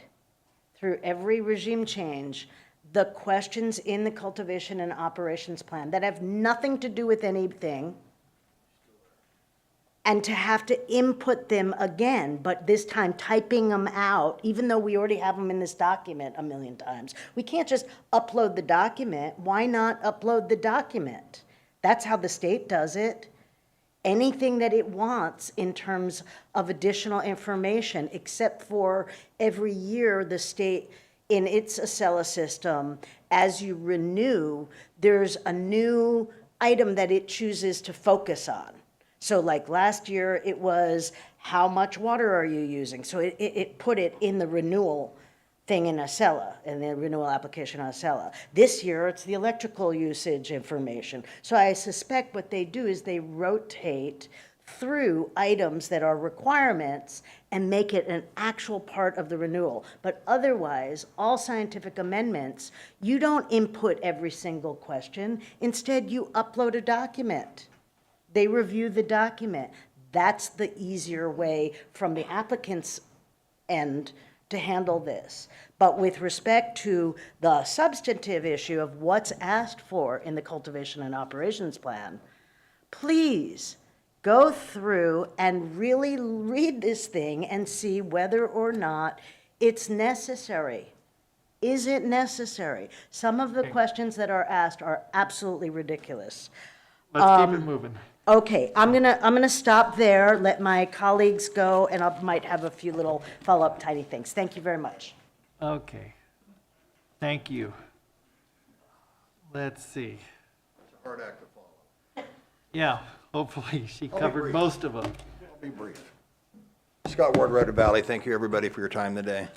through every regime change, the questions in the cultivation and operations plan that have nothing to do with anything, and to have to input them again, but this time typing them out, even though we already have them in this document a million times. We can't just upload the document. Why not upload the document? That's how the state does it. Anything that it wants in terms of additional information, except for every year the state, in its Acela system, as you renew, there's a new item that it chooses to focus on. So like last year, it was how much water are you using? So it put it in the renewal thing in Acela, in the renewal application on Acela. This year, it's the electrical usage information. So I suspect what they do is they rotate through items that are requirements and make it an actual part of the renewal. But otherwise, all scientific amendments, you don't input every single question. Instead, you upload a document. They review the document. That's the easier way from the applicant's end to handle this. But with respect to the substantive issue of what's asked for in the cultivation and operations plan, please go through and really read this thing and see whether or not it's necessary. Is it necessary? Some of the questions that are asked are absolutely ridiculous. Let's keep it moving. Okay, I'm gonna stop there, let my colleagues go, and I might have a few little follow-up tiny things. Thank you very much. Okay. Thank you. Let's see. Hard act to follow. Yeah, hopefully she covered most of them. I'll be brief. Scott Ward, Redwood Valley. Thank you, everybody, for your time today.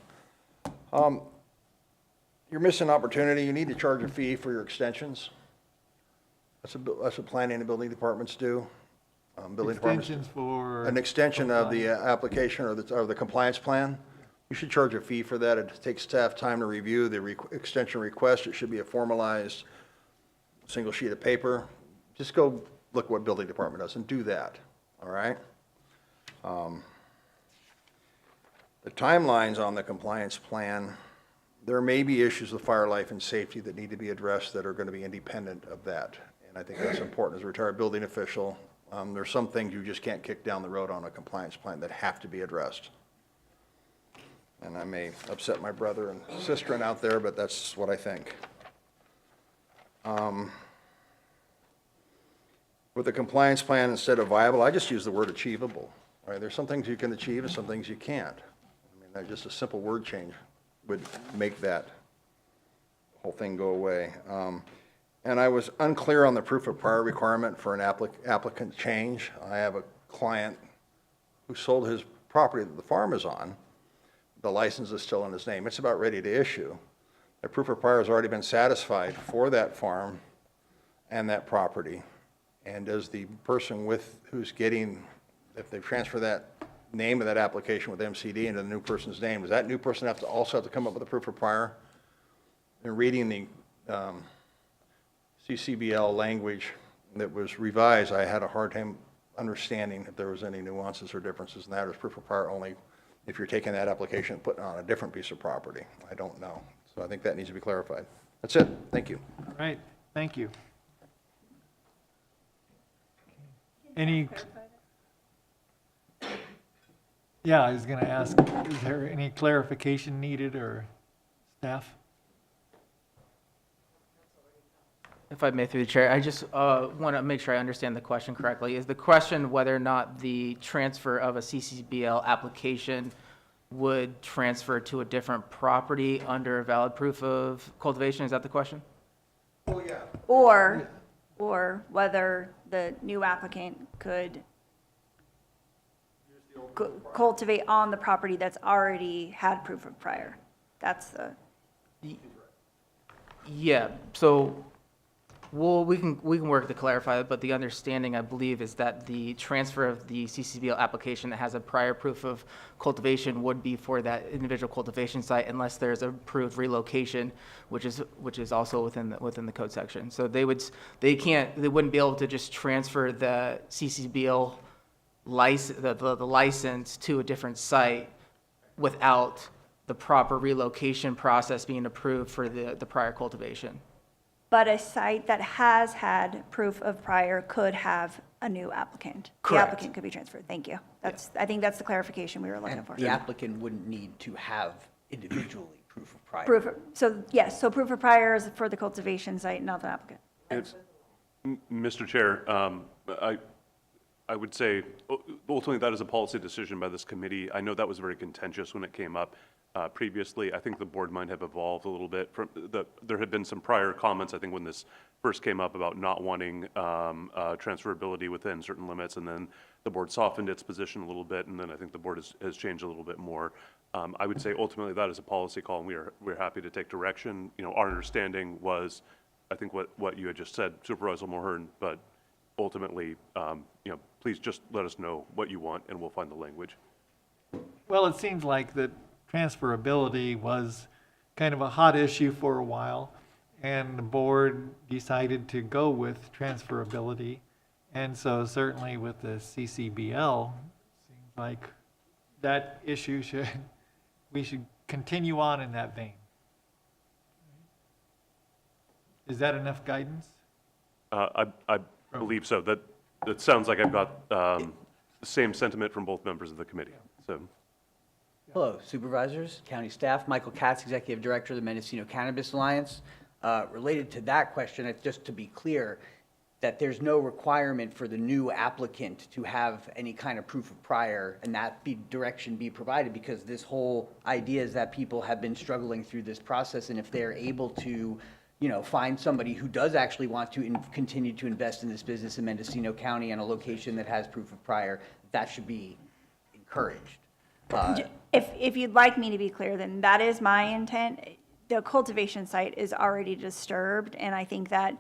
You're missing opportunity. You need to charge a fee for your extensions. That's what planning and building departments do. Building departments do. Extensions for. An extension of the application or the compliance plan. You should charge a fee for that. It takes staff time to review the extension request. It should be a formalized single sheet of paper. Just go look what building department does and do that, all right? The timelines on the compliance plan, there may be issues with fire, life, and safety that need to be addressed that are going to be independent of that. And I think that's important as a retired building official. There's some things you just can't kick down the road on a compliance plan that have to be addressed. And I may upset my brother and sister out there, but that's what I think. With the compliance plan, instead of viable, I just use the word achievable. Right? There's some things you can achieve and some things you can't. I mean, that just a simple word change would make that whole thing go away. And I was unclear on the proof of prior requirement for an applicant change. I have a client who sold his property that the farm is on. The license is still in his name. It's about ready to issue. The proof of prior has already been satisfied for that farm and that property. And does the person who's getting, if they transfer that name of that application with MCD into the new person's name, does that new person also have to come up with a proof of prior? In reading the CCBL language that was revised, I had a hard time understanding if there was any nuances or differences in that. Is proof of prior only if you're taking that application and putting it on a different piece of property? I don't know. So I think that needs to be clarified. That's it. Thank you. All right, thank you. Any? Yeah, I was going to ask, is there any clarification needed or staff? If I may, through the chair, I just want to make sure I understand the question correctly. Is the question whether or not the transfer of a CCBL application would transfer to a different property under a valid proof of cultivation? Is that the question? Oh, yeah. Or whether the new applicant could cultivate on the property that's already had proof of prior. That's the, Yeah, so, well, we can work to clarify it, but the understanding, I believe, is that the transfer of the CCBL application that has a prior proof of cultivation would be for that individual cultivation site unless there's approved relocation, which is also within the code section. So they wouldn't be able to just transfer the CCBL license, the license to a different site without the proper relocation process being approved for the prior cultivation. but a site that has had proof of prior could have a new applicant. Correct. The applicant could be transferred. Thank you. I think that's the clarification we were looking And for. the applicant wouldn't need to have individually proof of prior. So proof of prior is for the cultivation site, not the applicant. Mr. Chair, I would say ultimately that is a policy decision by this committee. I know that was very contentious when it came up previously. I think the board might have evolved a little bit. There had been some prior comments, I think, when this first came up about not wanting transferability within certain limits, and then the board softened its position a little bit, and then I think the board has changed a little bit more. I would say ultimately that is a policy call, and we're happy to take direction. You know, our understanding was, I think what you had just said, Supervisor Mulhern, but ultimately, you know, please just let us know what you want, and we'll find the language. Well, it seems like that transferability was kind of a hot issue for a while, and the board decided to go with transferability. And so certainly with the CCBL, seems like that issue we should continue on in that vein. Is that enough guidance? I believe so. That sounds like I've got the same sentiment from both members of the committee. So, Hello, supervisors, county staff. Michael Katz, Executive Director of the Mendocino Cannabis Alliance. Related to that question, it's just to be clear that there's no requirement for the new applicant to have any kind of proof of prior, and that direction be provided, because this whole idea is that people have been struggling through this process, and if they're able to, you know, find somebody who does actually want to continue to invest in this business in Mendocino County and a location that has proof of prior, that should be encouraged. If you'd like me to be clear, then that is my intent. The cultivation site is already disturbed, and I think that,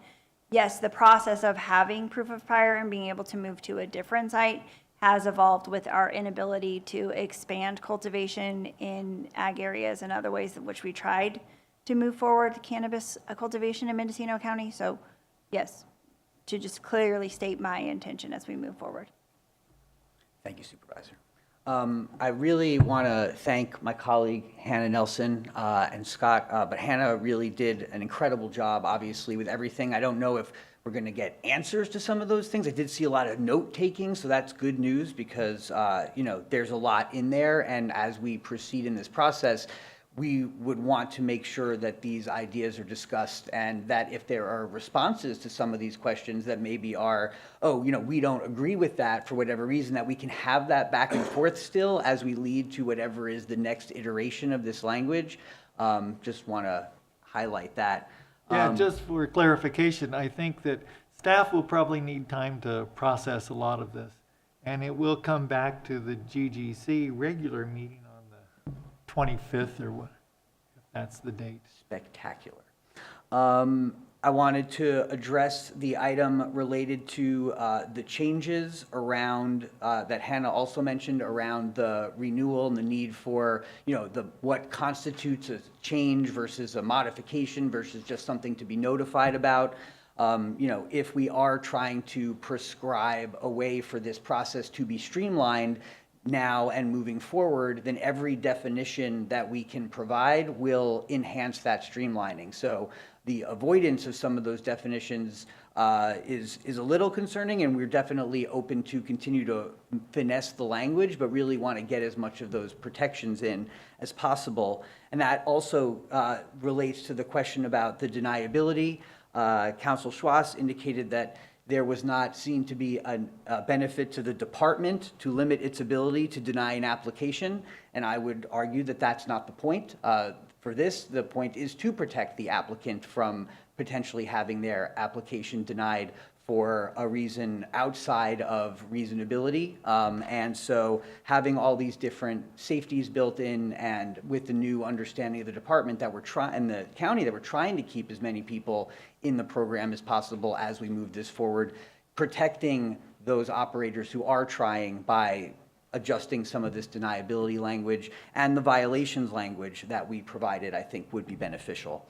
yes, the process of having proof of prior and being able to move to a different site has evolved with our inability to expand cultivation in ag areas and other ways in which we tried to move forward cannabis cultivation in Mendocino County. So yes, to just clearly state my intention as we move forward. Thank you, Supervisor. I really want to thank my colleague Hannah Nelson and Scott, but Hannah really did an incredible job, obviously, with everything. I don't know if we're going to get answers to some of those things. I did see a lot of note-taking, so that's good news because, there's a lot in there, and as we proceed in this process, we would want to make sure that these ideas are discussed and that if there are responses to some of these questions that maybe are, we don't agree with that for whatever reason, that we can have that back and forth still as we lead to whatever is the next iteration of this language. Just want to highlight that. Yeah, just for clarification, I think that staff will probably need time to process a lot of this. And it will come back to the GGC regular meeting on the 25th or what, if that's the date. Spectacular. I wanted to address the item related to the changes around, that Hannah also mentioned, around the renewal and the need for, what constitutes a change versus a modification versus just something to be notified about. If we are trying to prescribe a way for this process to be streamlined now and moving forward, then every definition that we can provide will enhance that streamlining. So the avoidance of some of those definitions is a little concerning, and we're definitely open to continue to finesse the language, but really want to get as much of those protections in as possible. And that also relates to the question about the deniability. Council Schwass indicated that there was not seen to be a benefit to the department to limit its ability to deny an application, and I would argue that that's not the point. For this, the point is to protect the applicant from potentially having their application denied for a reason outside of reasonability. And so having all these different safeties built in, and with the new understanding of the department that we're trying, and the county, that we're trying to keep as many people in the program as possible as we move this forward, protecting those operators who are trying by adjusting some of this deniability language and the violations language that we provided, I think would be beneficial.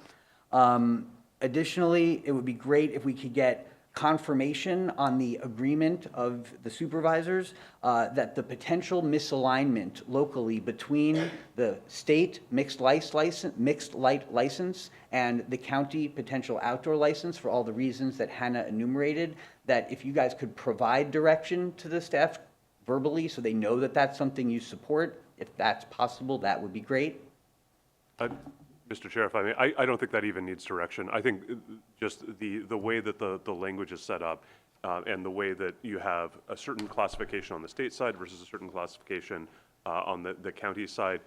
Additionally, it would be great if we could get confirmation on the agreement of the supervisors that the potential misalignment locally between the state mixed light license and the county potential outdoor license, for all the reasons that Hannah enumerated, that if you guys could provide direction to the staff verbally so they know that that's something you support, if that's possible, that would be great. Mr. Chair, if I may, I don't think that even needs direction. I think just the way that the language is set up and the way that you have a certain classification on the state side versus a certain classification on the county side,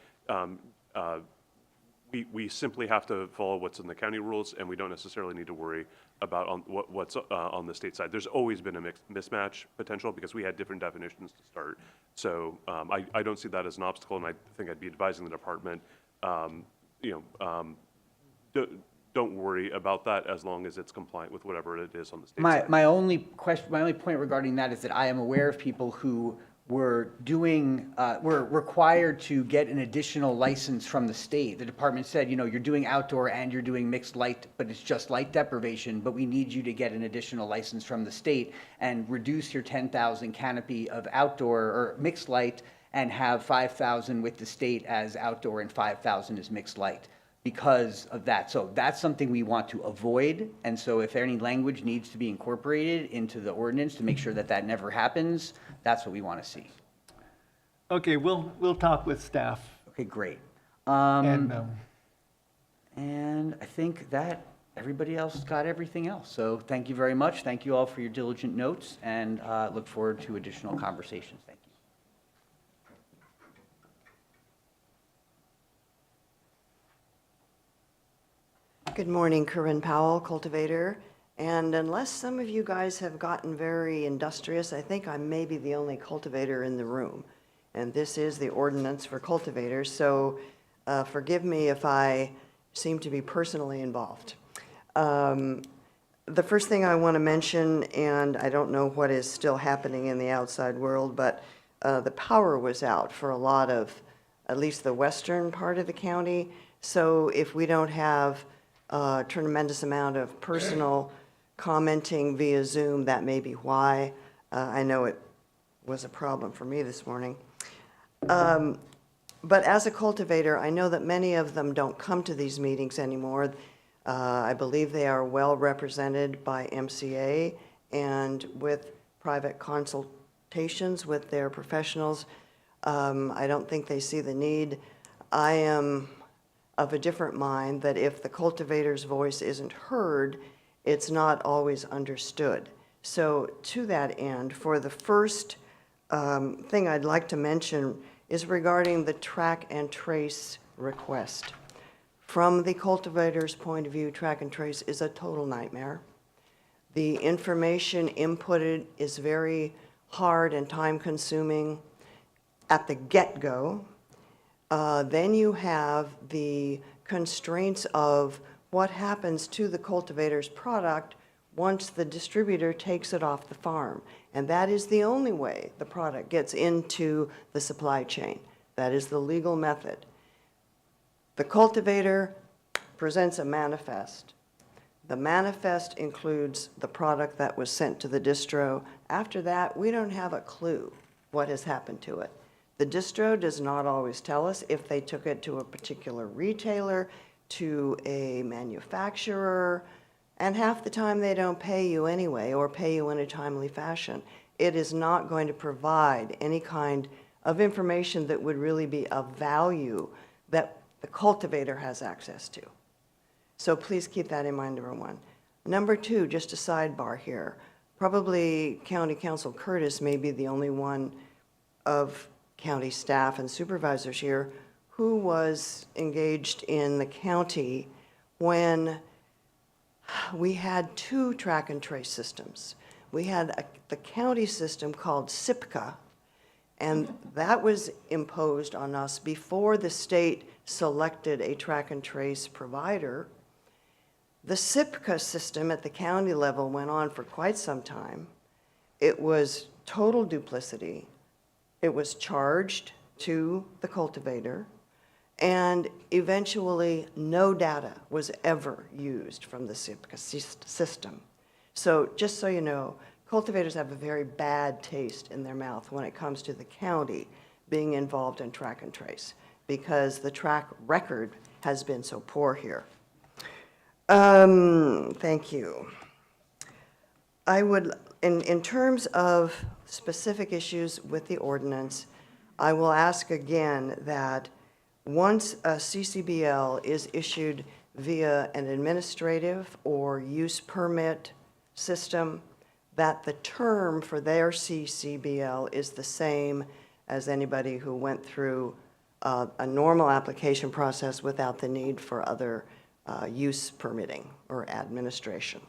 we simply have to follow what's in the county rules, and we don't necessarily need to worry about what's on the state side. There's always been a mismatch potential because we had different definitions to start. So I don't see that as an obstacle, and I think I'd be advising the department, don't worry about that as long as it's compliant with whatever it is on the state side. My only point regarding that is that I am aware of people who were required to get an additional license from the state. The department said, you're doing outdoor and you're doing mixed light, but it's just light deprivation, but we need you to get an additional license from the state and reduce your 10,000 canopy of outdoor or mixed light and have 5,000 with the state as outdoor and 5,000 as mixed light because of that. So that's something we want to avoid. And so if any language needs to be incorporated into the ordinance to make sure that that never happens, that's what we want to see. Okay, we'll talk with staff. Okay, great. And I think that everybody else got everything else. So thank you very much. Thank you all for your diligent notes, and look forward to additional conversations. Thank you. Good morning, Corinne Powell, cultivator. And unless some of you guys have gotten very industrious, I think I may be the only cultivator in the room. And this is the ordinance for cultivators, so forgive me if I seem to be personally involved. The first thing I want to mention, and I don't know what is still happening in the outside world, but the power was out for a lot of, at least the western part of the county. So if we don't have a tremendous amount of personal commenting via Zoom, that may be why. I know it was a problem for me this morning. But as a cultivator, I know that many of them don't come to these meetings anymore. I believe they are well represented by MCA and with private consultations with their professionals. I don't think they see the need. I am of a different mind that if the cultivator's voice isn't heard, it's not always understood. So to that end, for the first thing I'd like to mention is regarding the track and trace request. From the cultivator's point of view, track and trace is a total nightmare. The information inputted is very hard and time-consuming at the get-go. Then you have the constraints of what happens to the cultivator's product once the distributor takes it off the farm. And that is the only way the product gets into the supply chain. That is the legal method. The cultivator presents a manifest. The manifest includes the product that was sent to the distro. After that, we don't have a clue what has happened to it. The distro does not always tell us if they took it to a particular retailer, to a manufacturer, and half the time they don't pay you anyway or pay you in a timely fashion. It is not going to provide any kind of information that would really be of value that the cultivator has access to. So please keep that in mind, number one. Number two, just a sidebar here. Probably County Council Curtis may be the only one of county staff and supervisors here who was engaged in the county when we had two track and trace systems. We had the county system called SIPCA, and that was imposed on us before the state selected a track and trace provider. The SIPCA system at the county level went on for quite some time. It was total duplicity. It was charged to the cultivator, and eventually no data was ever used from the SIPCA system. So just so you know, cultivators have a very bad taste in their mouth when it comes to the county being involved in track and trace, because the track record has been so poor here. Thank you. I would, in terms of specific issues with the ordinance, I will ask again that once a CCBL is issued via an administrative or use permit system, that the term for their CCBL is the same as anybody who went through a normal application process without the need for other use permitting or administration.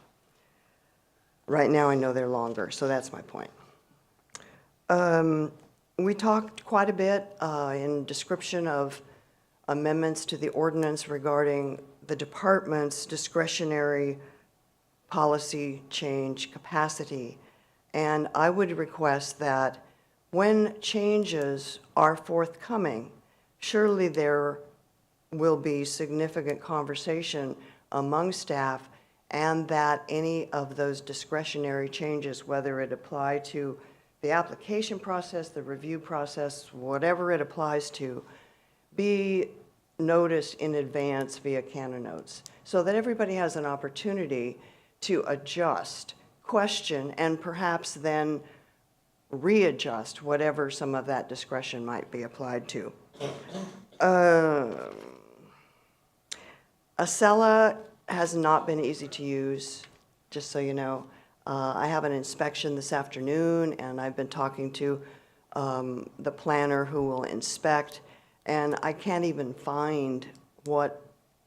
Right now, I know they're longer, so that's my point. We talked quite a bit in description of amendments to the ordinance regarding the department's discretionary policy change capacity. And I would request that when changes are forthcoming, surely there will be significant conversation among staff, and that any of those discretionary changes, whether it apply to the application process, the review process, whatever it applies to, be noticed in advance via Canon notes, so that everybody has an opportunity to adjust, question, and perhaps then readjust whatever some of that discretion might be applied to. Acela has not been easy to use, just so you know. I have an inspection this afternoon, and I've been talking to the planner who will inspect, and I can't even find what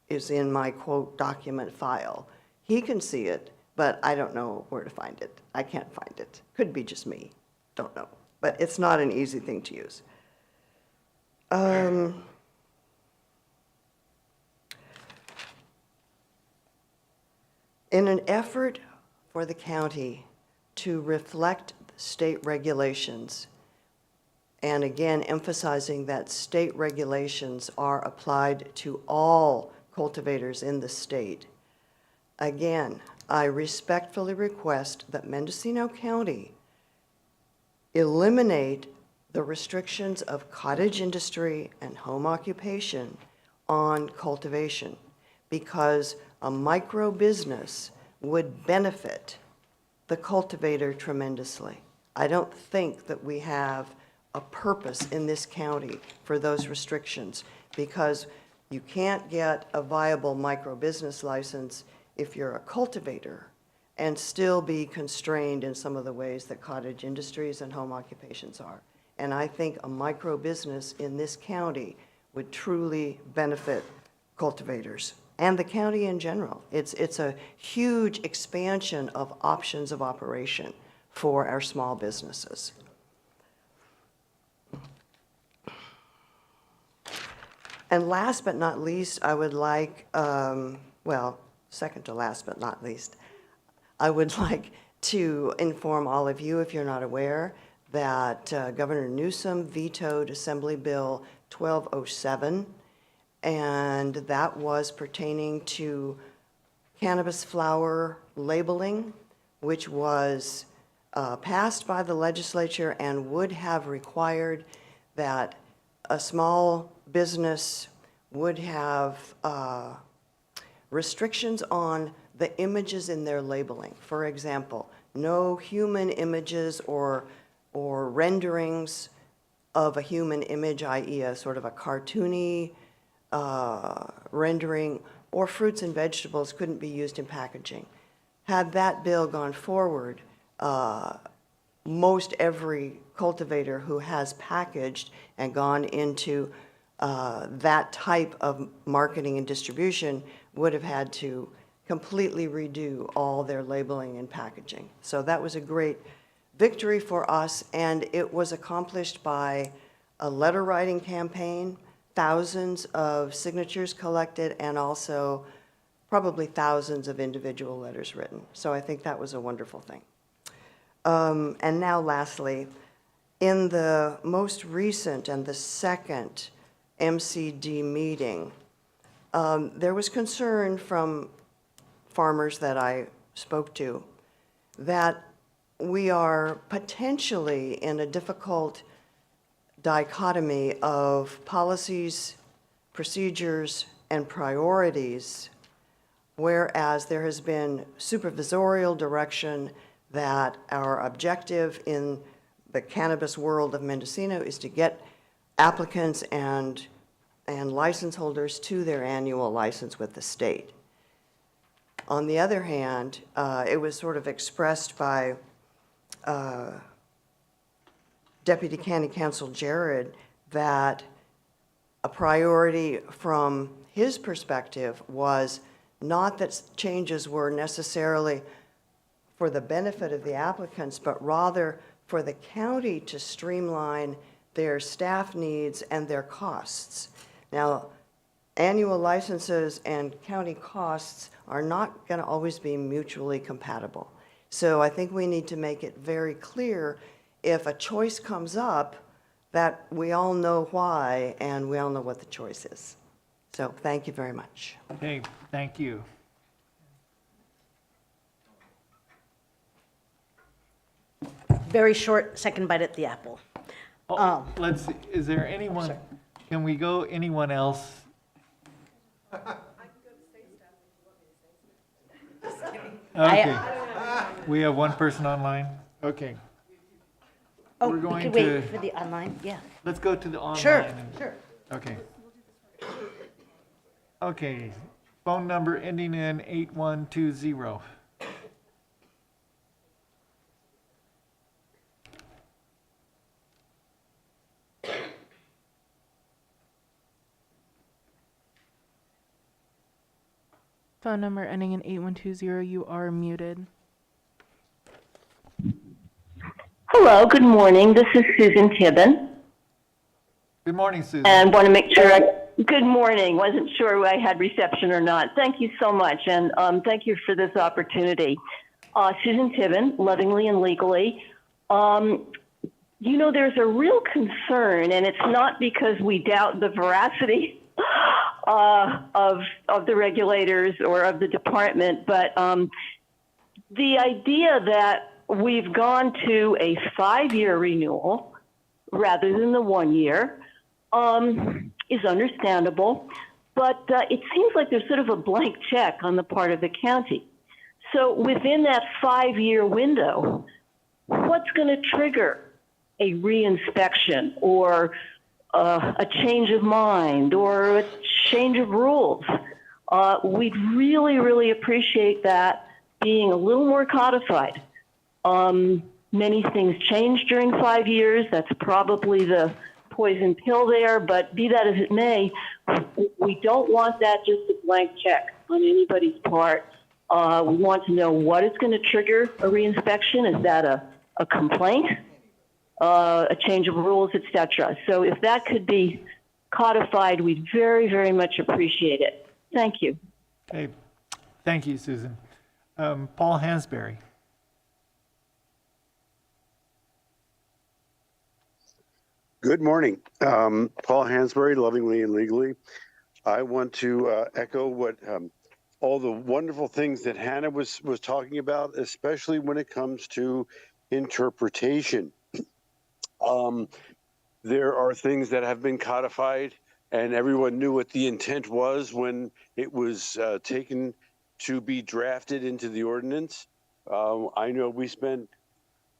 is in my quote document file. He can see it, but I don't know where to find it. I can't find it. Could be just me, don't know. But it's not an easy thing to use. In an effort for the county to reflect state regulations. And again, emphasizing that state regulations are applied to all cultivators in the state. Again, I respectfully request that Mendocino County eliminate the restrictions of cottage industry and home occupation on cultivation, because a micro business would benefit the cultivator tremendously. I don't think that we have a purpose in this county for those restrictions, because you can't get a viable micro business license if you're a cultivator and still be constrained in some of the ways that cottage industries and home occupations are. And I think a micro business in this county would truly benefit cultivators and the county in general. It's a huge expansion of options of operation for our small businesses. And last but not least, I would like, second to last but not least, I would like to inform all of you, if you're not aware, that Governor Newsom vetoed Assembly Bill 1207, and that was pertaining to cannabis flower labeling, which was passed by the legislature and would have required that a small business would have restrictions on the images in their labeling. For example, no human images or renderings of a human image, i.e. a sort of a cartoony rendering, or fruits and vegetables couldn't be used in packaging. Had that bill gone forward, most every cultivator who has packaged and gone into that type of marketing and distribution would have had to completely redo all their labeling and packaging. So that was a great victory for us, and it was accomplished by a letter writing campaign, thousands of signatures collected, and also probably thousands of individual letters written. So I think that was a wonderful thing. And now lastly, in the most recent and the second MCD meeting, there was concern from farmers that I spoke to that we are potentially in a difficult dichotomy of policies, procedures, and priorities, whereas there has been supervisorial direction that our objective in the cannabis world of Mendocino is to get applicants and license holders to their annual license with the state. On the other hand, it was sort of expressed by Deputy County Counsel Jared that a priority from his perspective was not that changes were necessarily for the benefit of the applicants, but rather for the county to streamline their staff needs and their costs. Now, annual licenses and county costs are not going to always be mutually compatible. So I think we need to make it very clear if a choice comes up that we all know why and we all know what the choice is. So thank you very much. Okay, thank you. Very short second bite at the apple. Let's see, is there anyone, can we go anyone else? Okay, we have one person online? Okay. Oh, We're we going could to- wait for the online, yeah. Let's go to the online. Sure, and- sure. Okay. Okay, phone number ending in 8120. Phone number ending in 8120, you are muted. Hello, good morning. This is Susan Tibbin. Good morning, Susan. And want to make sure, good morning. Wasn't sure I had reception or not. Thank you so much, and thank you for this opportunity. Susan Tibbin, lovingly and legally. There's a real concern, and it's not because we doubt the veracity of the regulators or of the department, but the idea that we've gone to a 5-year renewal rather than the 1 year is understandable, but it seems like there's sort of a blank check on the part of the county. So within that 5-year window, what's going to trigger a reinspection or a change of mind or a change of rules? We'd really, really appreciate that being a little more codified. Many things change during 5 years. That's probably the poison pill there, but be that as it may, we don't want that just a blank check on anybody's part. We want to know what is going to trigger a reinspection. Is that a complaint, a change of rules, etc.? So if that could be codified, we'd very, very much appreciate it. Thank you. Okay, thank you, Susan. Paul Hansberry. Good morning. Paul Hansberry, lovingly and legally. I want to echo what all the wonderful things that Hannah was talking about, especially when it comes to interpretation. There are things that have been codified, and everyone knew what the intent was when it was taken to be drafted into the ordinance. I know we spent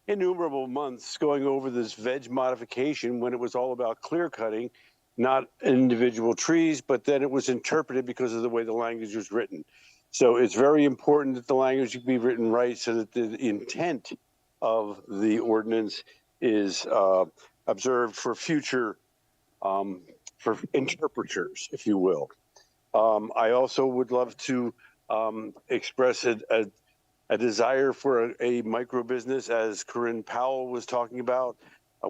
innumerable months going over this veg modification when it was all about clear cutting, not individual trees, but then it was interpreted because of the way the language was written. So it's very important that the language be written right so that the intent of the ordinance is observed for future, for interpreters, if you will. I also would love to express a desire for a micro business, as Corinne Powell was talking about.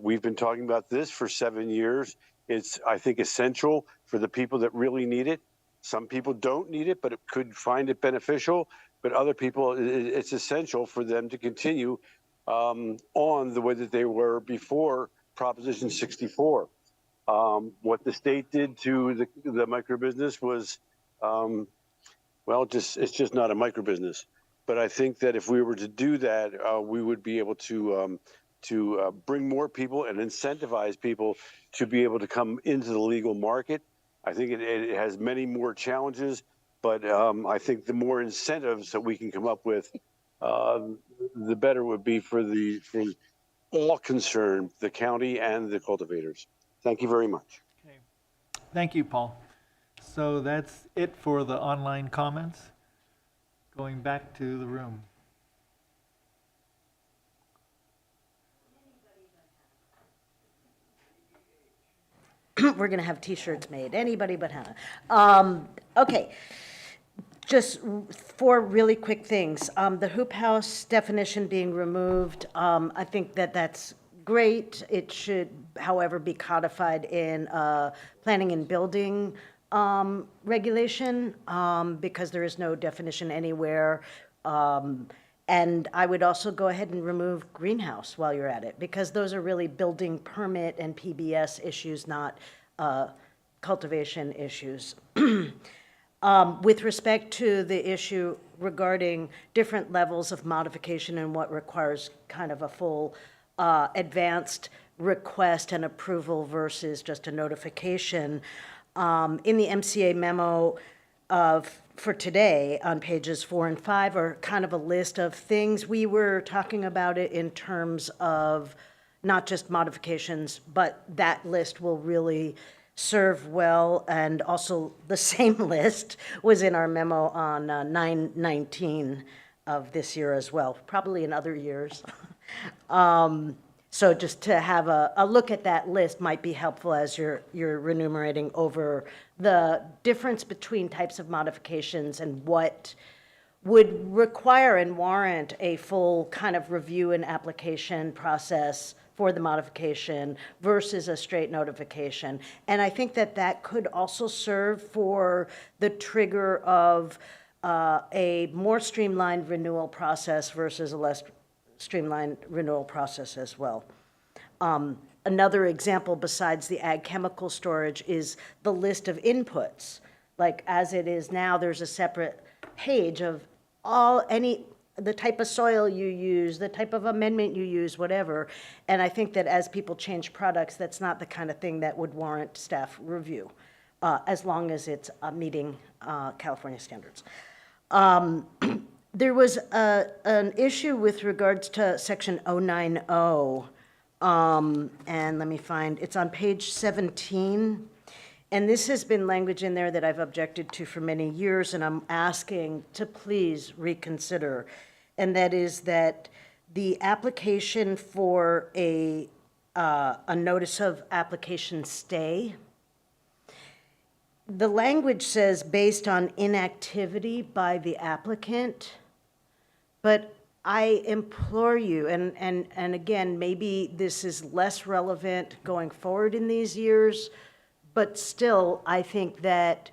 We've been talking about this for 7 years. It's, I think, essential for the people that really need it. Some people don't need it, but it could find it beneficial. But other people, it's essential for them to continue on the way that they were before Proposition 64. What the state did to the micro business was, it's just not a micro business. But I think that if we were to do that, we would be able to bring more people and incentivize people to be able to come into the legal market. I think it has many more challenges, but I think the more incentives that we can come up with, the better it would be for all concerned, the county and the cultivators. Thank you very much. Okay. Thank you, Paul. So that's it for the online comments. Going back to the room. We're going to have T-shirts made. Anybody but Hannah. Okay. Just 4 really quick things. The hoop house definition being removed, I think that's great. It should, however, be codified in planning and building regulation, because there is no definition anywhere. And I would also go ahead and remove greenhouse while you're at it, because those are really building permit and PBS issues, not cultivation issues. With respect to the issue regarding different levels of modification and what requires kind of a full advanced request and approval versus just a notification, in the MCA memo for today on pages 4 and 5 are kind of a list of things. We were talking about it in terms of not just modifications, but that list will really serve well. And also the same list was in our memo on 9/19 of this year as well, probably in other years. So just to have a look at that list might be helpful as you're enumerating over the difference between types of modifications and what would require and warrant a full kind of review and application process for the modification versus a straight notification. And I think that could also serve for the trigger of a more streamlined renewal process versus a less streamlined renewal process as well. Another example besides the ag chemical storage is the list of inputs. Like as it is now, there's a separate page of the type of soil you use, the type of amendment you use, whatever. And I think that as people change products, that's not the kind of thing that would warrant staff review, as long as it's meeting California standards. There was an issue with regards to section 090, and let me find, it's on page 17. And this has been language in there that I've objected to for many years, and I'm asking to please reconsider. And that is that the application for a notice of application stay, the language says based on inactivity by the applicant, but I implore you, and again, maybe this is less relevant going forward in these years, but still, I think that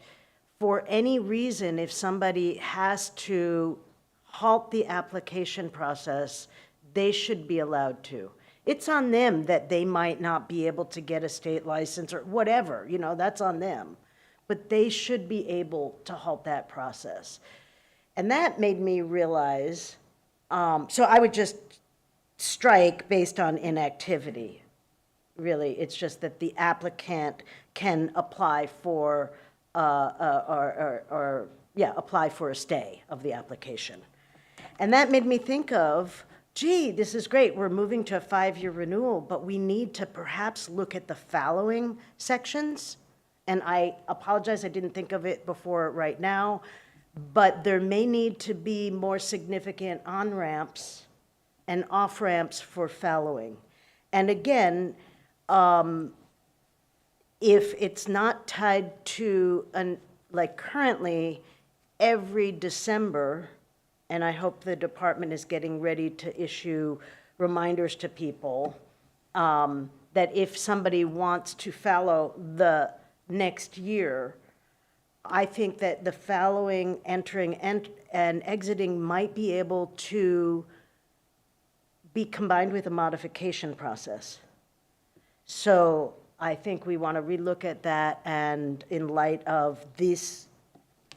for any reason, if somebody has to halt the application process, they should be allowed to. It's on them that they might not be able to get a state license or whatever, you know, that's on them. But they should be able to halt that process. And that made me realize, so I would just strike based on inactivity. Really, it's just that the applicant can apply for, apply for a stay of the application. And that made me think of, gee, this is great, we're moving to a 5-year renewal, but we need to perhaps look at the following sections. And I apologize, I didn't think of it before right now, but there may need to be more significant on-ramps and off-ramps for fallowing. And again, if it's not tied to, like currently, every December, and I hope the department is getting ready to issue reminders to people, that if somebody wants to fallow the next year, I think that the fallowing, entering, and exiting might be able to be combined with a modification process. So I think we want to relook at that, and in light of this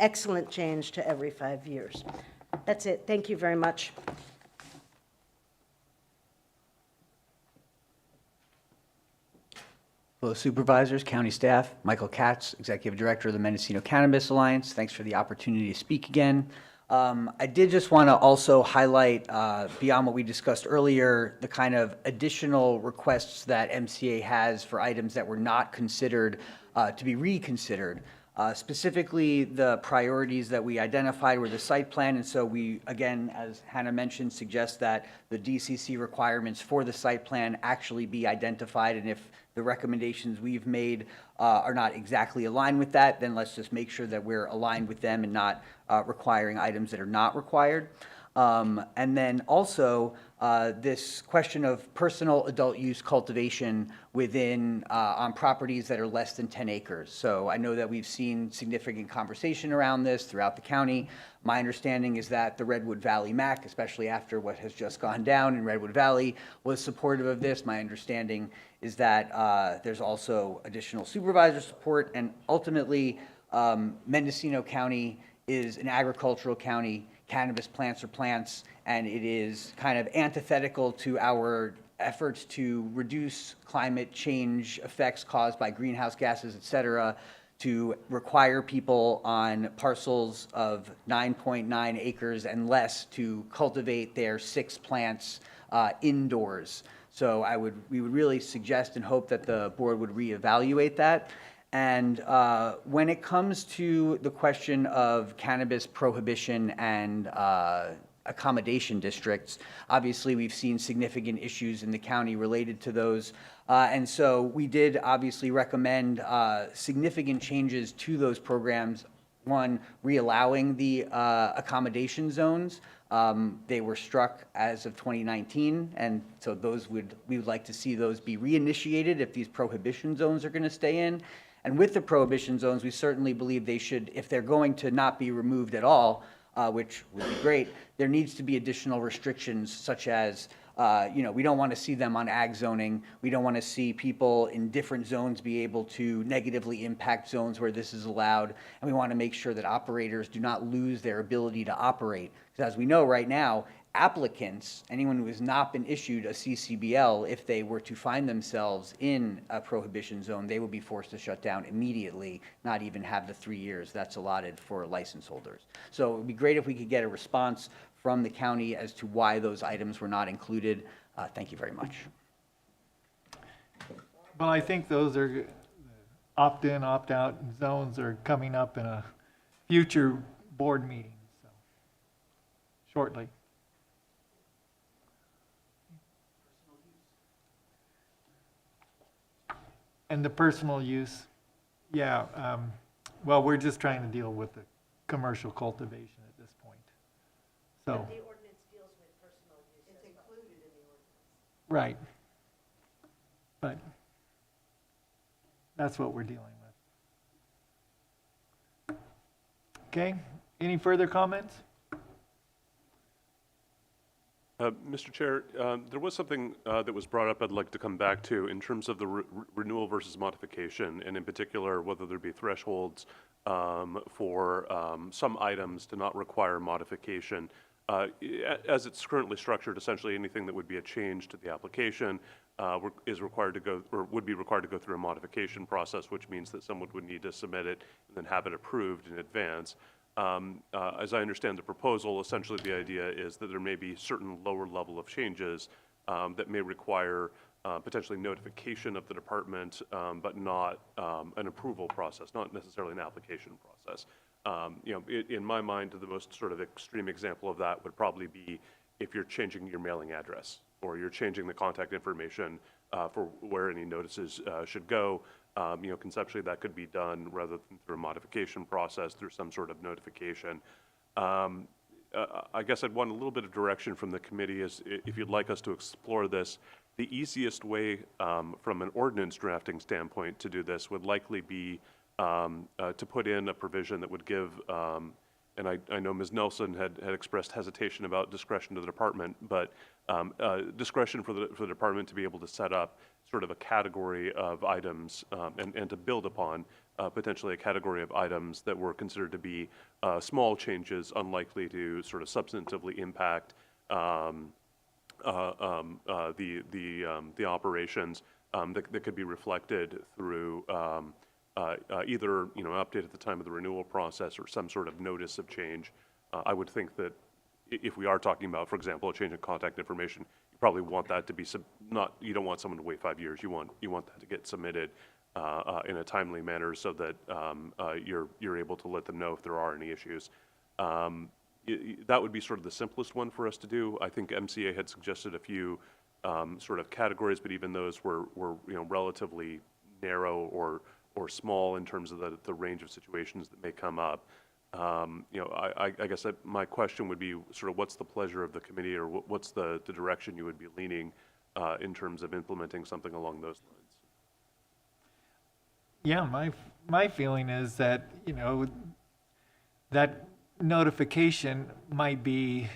excellent change to every 5 years. That's it. Thank you very much. Fellow supervisors, county staff, Michael Katz, Executive Director of the Mendocino Cannabis Alliance. Thanks for the opportunity to speak again. I did just want to also highlight, beyond what we discussed earlier, the kind of additional requests that MCA has for items that were not considered to be reconsidered. Specifically, the priorities that we identified were the site plan, and so we, again, as Hannah mentioned, suggest that the DCC requirements for the site plan actually be identified, and if the recommendations we've made are not exactly aligned with that, then let's just make sure that we're aligned with them and not requiring items that are not required. And then also, this question of personal adult use cultivation within, on properties that are less than 10 acres. So I know that we've seen significant conversation around this throughout the county. My understanding is that the Redwood Valley MAC, especially after what has just gone down in Redwood Valley, was supportive of this. My understanding is that there's also additional supervisor support, and ultimately, Mendocino County is an agricultural county. Cannabis plants are plants, and it is kind of antithetical to our efforts to reduce climate change effects caused by greenhouse gases, et cetera, to require people on parcels of 9.9 acres and less to cultivate their 6 plants indoors. So we would really suggest and hope that the board would reevaluate that. And when it comes to the question of cannabis prohibition and accommodation districts, obviously we've seen significant issues in the county related to those. And so we did obviously recommend significant changes to those programs. One, reallowing the accommodation zones. They were struck as of 2019, and so we would like to see those be reinitiated if these prohibition zones are going to stay in. And with the prohibition zones, we certainly believe they should, if they're going to not be removed at all, which would be great, there needs to be additional restrictions such as, we don't want to see them on ag zoning. We don't want to see people in different zones be able to negatively impact zones where this is allowed. And we want to make sure that operators do not lose their ability to operate. Because as we know right now, applicants, anyone who has not been issued a CCBL, if they were to find themselves in a prohibition zone, they would be forced to shut down immediately, not even have the 3 years that's allotted for license holders. So it would be great if we could get a response from the county as to why those items were not included. Thank you very much. Well, I think those are opt-in, opt-out zones are coming up in a future board meeting, so shortly. And the personal use, yeah, well, we're just trying to deal with the commercial cultivation at this point. So. But the ordinance deals with personal use. It's included in the ordinance. Right. But that's what we're dealing with. Okay, any further comments? Mr. Chair, there was something that was brought up I'd like to come back to in terms of the renewal versus modification, and in particular, whether there be thresholds for some items to not require modification. As it's currently structured, essentially anything that would be a change to the application is required to go, or would be required to go through a modification process, which means that someone would need to submit it and then have it approved in advance. As I understand the proposal, essentially the idea is that there may be certain lower level of changes that may require potentially notification of the department, but not an approval process, not necessarily an application process. In my mind, the most sort of extreme example of that would probably be if you're changing your mailing address or you're changing the contact information for where any notices should go. Conceptually that could be done rather than through a modification process, through some sort of notification. I guess I'd want a little bit of direction from the committee is if you'd like us to explore this. The easiest way from an ordinance drafting standpoint to do this would likely be to put in a provision that would give, and I know Ms. Nelson had expressed hesitation about discretion to the department, but discretion for the department to be able to set up sort of a category of items and to build upon potentially a category of items that were considered to be small changes, unlikely to sort of substantively impact the operations that could be reflected through either an update at the time of the renewal process or some sort of notice of change. I would think that if we are talking about, for example, a change in contact information, you probably want that to be you don't want someone to wait 5 years. You want that to get submitted in a timely manner so that you're able to let them know if there are any issues. That would be sort of the simplest one for us to do. I think MCA had suggested a few sort of categories, but even those were relatively narrow or small in terms of the range of situations that may come up. I guess my question would be sort of what's the pleasure of the committee, or what's the direction you would be leaning in terms of implementing something along those lines? Yeah, my feeling is that, that notification might be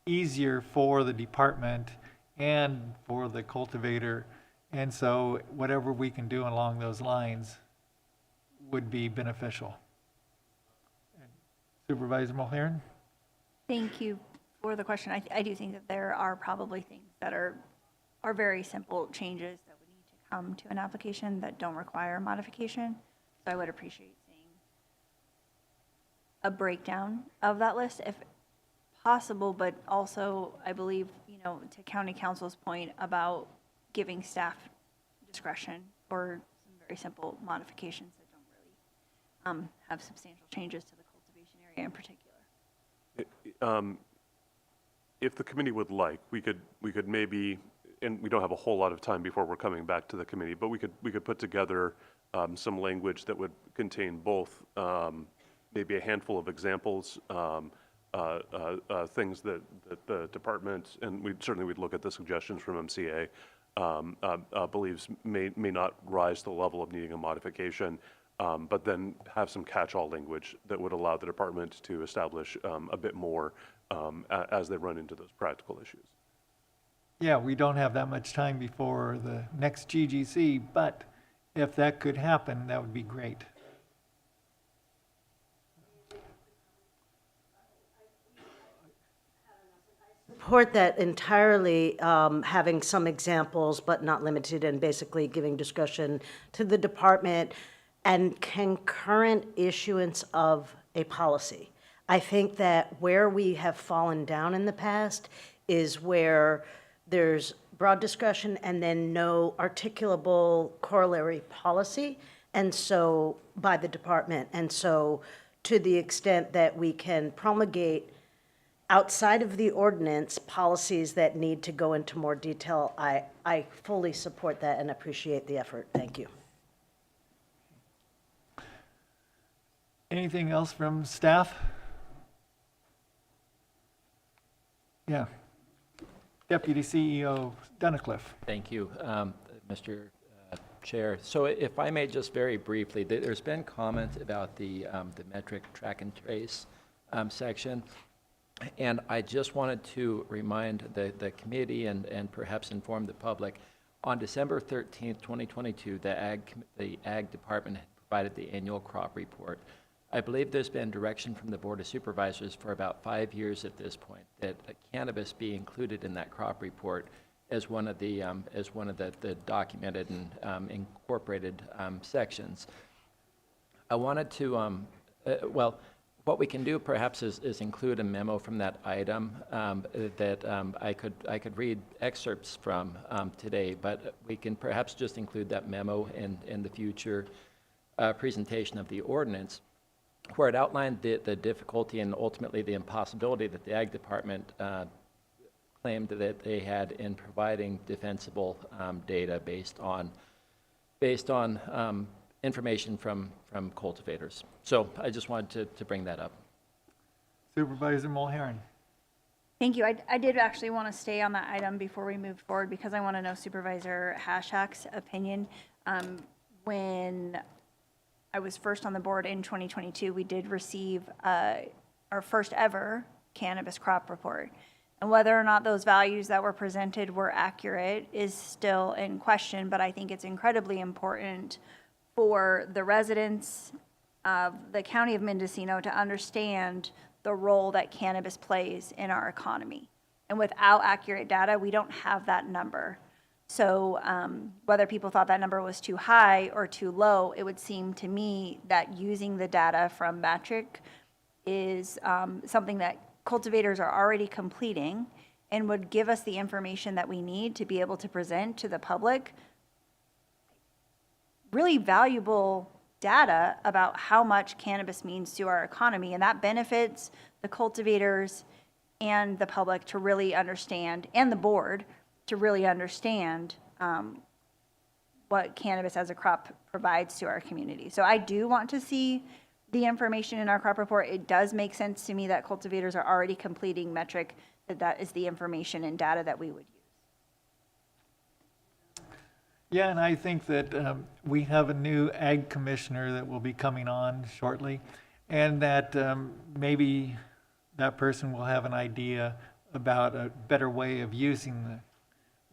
easier for the department and for the cultivator. And so whatever we can do along those lines would be beneficial. Supervisor Mulhern? Thank you for the question. I do think that there are probably things that are very simple changes that would need to come to an application that don't require modification. So I would appreciate seeing a breakdown of that list if possible, but also I believe, to county council's point about giving staff discretion for some very simple modifications that don't really have substantial changes to the cultivation area in particular. If the committee would like, we could maybe, and we don't have a whole lot of time before we're coming back to the committee, but we could put together some language that would contain both maybe a handful of examples, things that the department, and we'd look at the suggestions from MCA, believes may not rise to the level of needing a modification, but then have some catch-all language that would allow the department to establish a bit more as they run into those practical issues. Yeah, we don't have that much time before the next GGC, but if that could happen, that would be great. Support that entirely, having some examples, but not limited, and basically giving discretion to the department and concurrent issuance of a policy. I think that where we have fallen down in the past is where there's broad discretion and then no articulable corollary policy, and so, by the department. And so, to the extent that we can promulgate outside of the ordinance, policies that need to go into more detail, I fully support that and appreciate the effort. Thank you. Anything else from staff? Yeah. Deputy CEO Dunnicliff. Thank you, Mr. Chair. So if I may just very briefly, there's been comment about the metric track and trace section. And I just wanted to remind the committee and perhaps inform the public, on December 13th, 2022, the Ag Department had provided the annual crop report. I believe there's been direction from the Board of Supervisors for about 5 years at this point that cannabis be included in that crop report as one of the documented and incorporated sections. I wanted to, what we can do perhaps is include a memo from that item that I could read excerpts from today, but we can perhaps just include that memo in the future presentation of the ordinance, where it outlined the difficulty and ultimately the impossibility that the Ag Department claimed that they had in providing defensible data based on information from cultivators. So I just wanted to bring that up. Supervisor Mulheron. Thank you. I did actually want to stay on that item before we move forward because I want to know Supervisor Hashak's opinion. When I was first on the board in 2022, we did receive our first ever cannabis crop report. And whether or not those values that were presented were accurate is still in question, but I think it's incredibly important for the residents of the county of Mendocino to understand the role that cannabis plays in our economy. And without accurate data, we don't have that number. So whether people thought that number was too high or too low, it would seem to me that using the data from Metric is something that cultivators are already completing and would give us the information that we need to be able to present to the public really valuable data about how much cannabis means to our economy, and that benefits the cultivators and the public to really understand, and the board to really understand what cannabis as a crop provides to our community. So I do want to see the information in our crop report. It does make sense to me that cultivators are already completing Metric, that is the information and data that we would use. Yeah, and I think that we have a new ag commissioner that will be coming on shortly, and that maybe that person will have an idea about a better way of using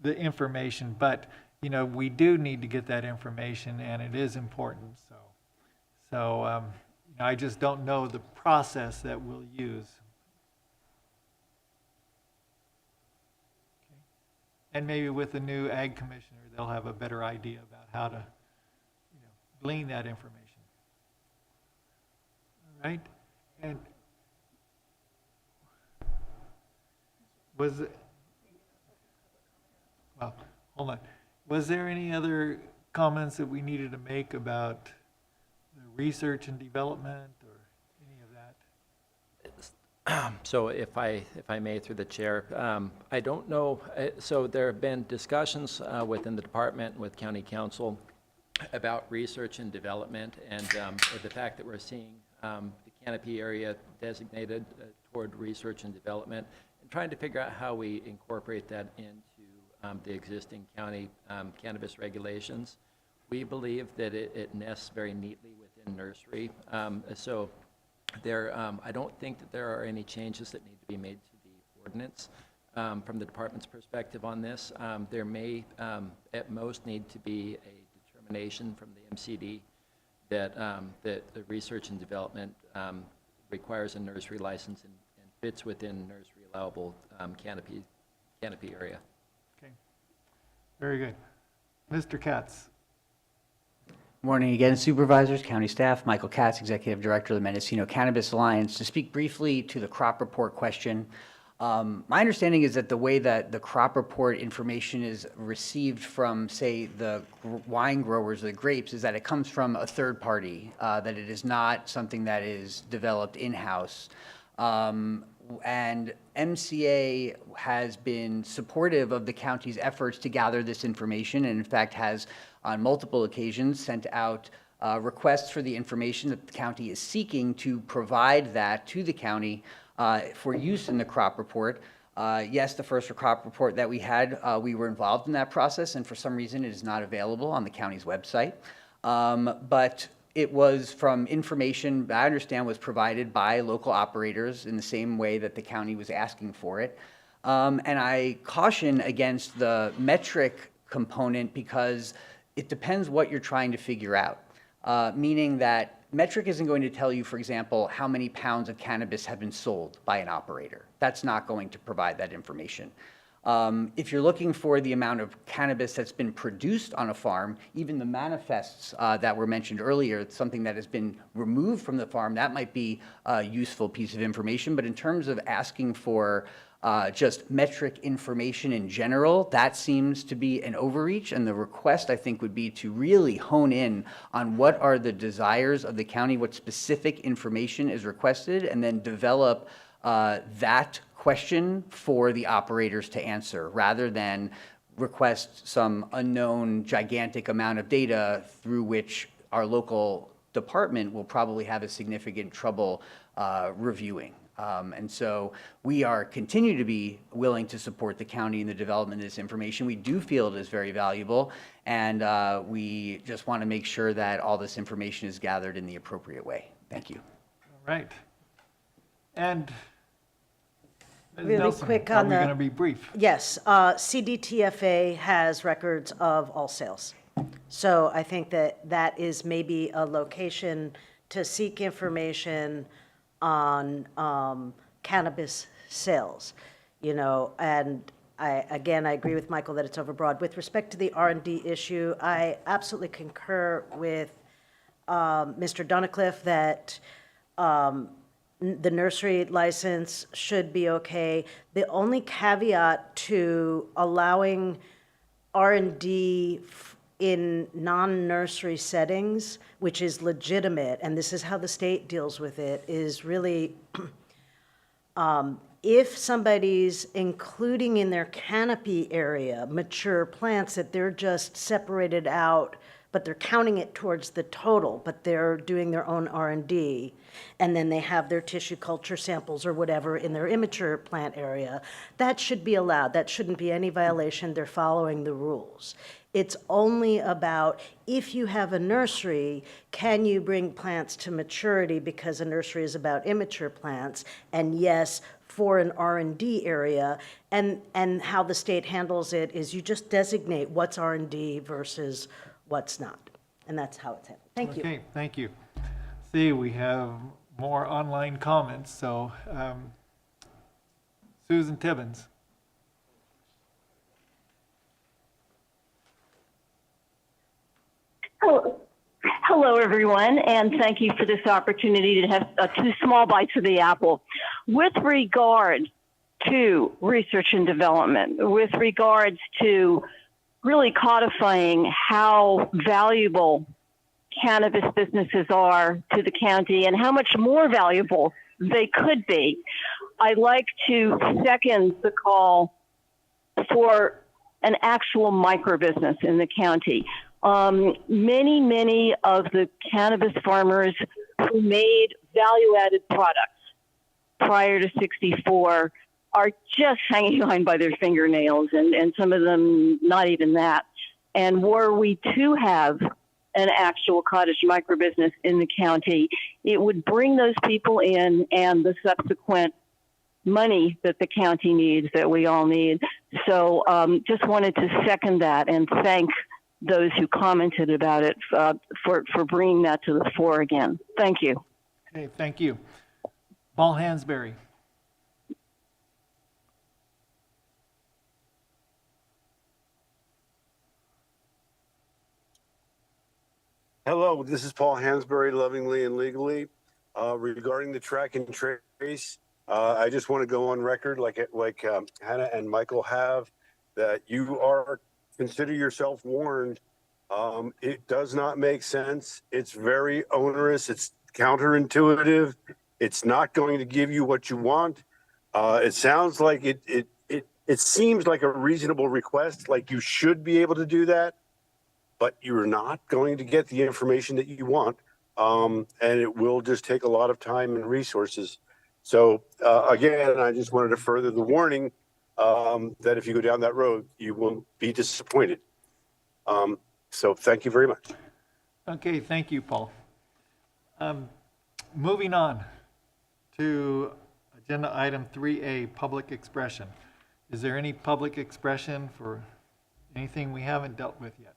the information. But, you know, we do need to get that information, and it is important. So you know, I just don't know the process that we'll use. Okay. And maybe with the new ag commissioner, they'll have a better idea about how to, you know, glean that information. All right? And well, hold on. Was there any other comments that we needed to make about the research and development or any of that? So if I may, through the chair, I don't know, so there have been discussions within the department with county council about research and development, and the fact that we're seeing the canopy area designated toward research and development, and trying to figure out how we incorporate that into the existing county cannabis regulations. We believe that it nests very neatly within and nursery. So there, I don't think that there are any changes that need to be made to the ordinance. From the department's perspective on this, there may at most need to be a determination from the MCD that that the research and development requires a nursery license and fits within nursery allowable canopy area. Okay. Very good. Mr. Katz. Morning again, supervisors, county staff. Michael Katz, Executive Director of the Mendocino Cannabis Alliance. To speak briefly to the crop report question, my understanding is that the way that the crop report information is received from, say, the wine growers, the grapes, is that it comes from a third party, that it is not something that is developed in-house. And MCA has been supportive of the county's efforts to gather this information, and in fact has on multiple occasions sent out requests for the information that the county is seeking to provide that to the county for use in the crop report. Yes, the first crop report that we had, we were involved in that process, and for some reason it is not available on the county's website. But it was from information that I understand was provided by local operators in the same way that the county was asking for it. And I caution against the metric component because it depends what you're trying to figure out, meaning that metric isn't going to tell you, for example, how many pounds of cannabis have been sold by an operator. That's not going to provide that information. If you're looking for the amount of cannabis that's been produced on a farm, even the manifests that were mentioned earlier, something that has been removed from the farm, that might be a useful piece of information. But in terms of asking for just metric information in general, that seems to be an overreach, and the request, I think, would be to really hone in on what are the desires of the county, what specific information is requested, and then develop that question for the operators to answer, rather than request some unknown gigantic amount of data through which our local department will probably have a significant trouble reviewing. And so we are continue to be willing to support the county in the development of this information. We do feel it is very valuable, and we just want to make sure that all this information is gathered in the appropriate way. Thank you. All right. And Ms. Really Nelson, quick are on we the- going to be brief? Yes, CDTFA has records of all sales. So I think that that is maybe a location to seek information on cannabis sales, you know, and I agree with Michael that it's overbroad. With respect to the R&D issue, I absolutely concur with Mr. Donacliffe that the nursery license should be okay. The only caveat to allowing R&D in non-nursery settings, which is legitimate, and this is how the state deals with it, is really if somebody's including in their canopy area mature plants that they're just separated out, but they're counting it towards the total, but they're doing their own R&D, and then they have their tissue culture samples or whatever in their immature plant area, that should be allowed. That shouldn't be any violation. They're following the rules. It's only about if you have a nursery, can you bring plants to maturity, because a nursery is about immature plants, and yes, for an R&D area, and how the state handles it is you just designate what's R&D versus what's not, and that's how it's handled. Thank you. Okay, thank you. See, we have more online comments, so Susan Tibbins. Hello, everyone, and thank you for this opportunity to have two small bites of the apple. With regard to research and development, with regards to really codifying how valuable cannabis businesses are to the county and how much more valuable they could be, I'd like to second the call for an actual micro business in the county. Many of the cannabis farmers who made value-added products prior to 64 are just hanging on by their fingernails, and some of them not even that. And were we to have an actual cottage microbusiness in the county. It would bring those people in and the subsequent money that the county needs, that we all need. So just wanted to second that and thank those who commented about it for bringing that to the fore again. Thank you. Okay, thank you. Paul Hansberry. Hello, this is Paul Hansberry, lovingly and legally. Regarding the track and trace, I just want to go on record, like Hannah and Michael have, that you are, consider yourself warned. It does not make sense. It's very onerous. It's counterintuitive. It's not going to give you what you want. It sounds like it seems like a reasonable request, like you should be able to do that, but you're not going to get the information that you want. And it will just take a lot of time and resources. So again, I just wanted to further the warning that if you go down that road, you will be disappointed. So thank you very much. Okay, thank you, Paul. Moving on to agenda item 3A, public expression. Is there any public expression for anything we haven't dealt with yet?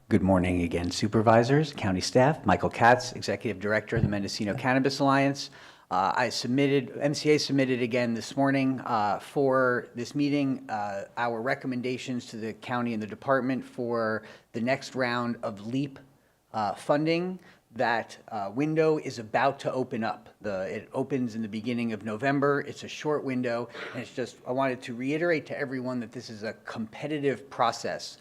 Good morning again, supervisors, county staff. Michael Katz, Executive Director of the Mendocino Cannabis Alliance. MCA submitted again this morning for this meeting our recommendations to the county and the department for the next round of LEAP funding. That window is about to open up. It opens in the beginning of November. It's a short window, and it's just, I wanted to reiterate to everyone that this is a competitive process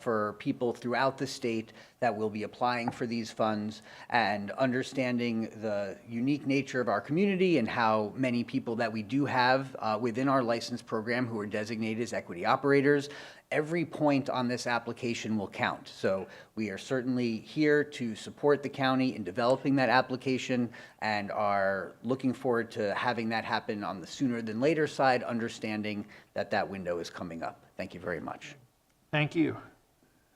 for people throughout the state that will be applying for these funds, and understanding the unique nature of our community and how many people that we do have within our license program who are designated as equity operators. Every point on this application will count. So we are certainly here to support the county in developing that application and are looking forward to having that happen on the sooner than later side, understanding that that window is coming up. Thank you very much. Thank you.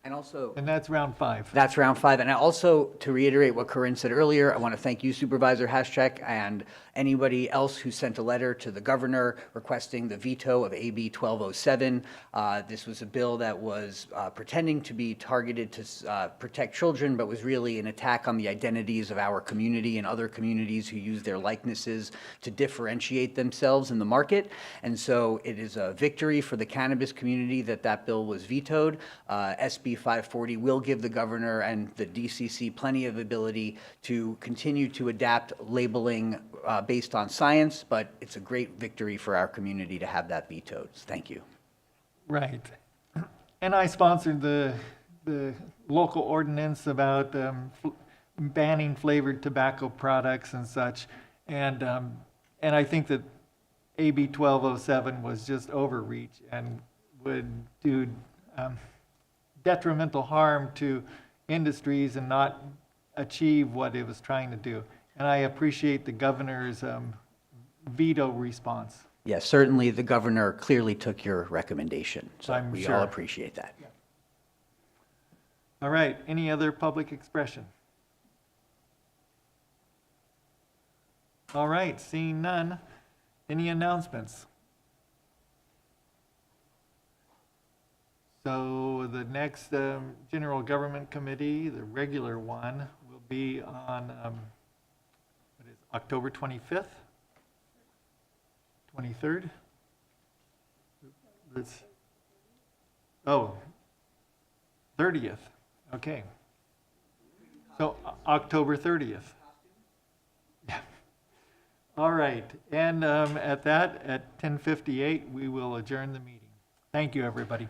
And also, and that's round 5. That's round 5. And also, to reiterate what Corinne said earlier, I want to thank you, Supervisor Haschek, and anybody else who sent a letter to the governor requesting the veto of AB 1207. This was a bill that was pretending to be targeted to protect children, but was really an attack on the identities of our community and other communities who use their likenesses to differentiate themselves in the market. And so it is a victory for the cannabis community that that bill was vetoed. SB 540 will give the governor and the DCC plenty of ability to continue to adapt labeling based on science, but it's a great victory for our community to have that vetoed. Thank you. Right. And I sponsored the local ordinance about banning flavored tobacco products and such. And I think that AB 1207 was just overreach and would do detrimental harm to industries and not achieve what it was trying to do. And I appreciate the governor's veto response. Yes, certainly the governor clearly took your recommendation, so we sure. all appreciate that. Yeah. All right, any other public expression? All right, seeing none, any announcements? So the next General Government Committee, the regular one, will be on October 25th, 23rd. Oh, 30th. Okay. So October 30th. Yeah. All right. And at 10:58, we will adjourn the meeting. Thank you, everybody.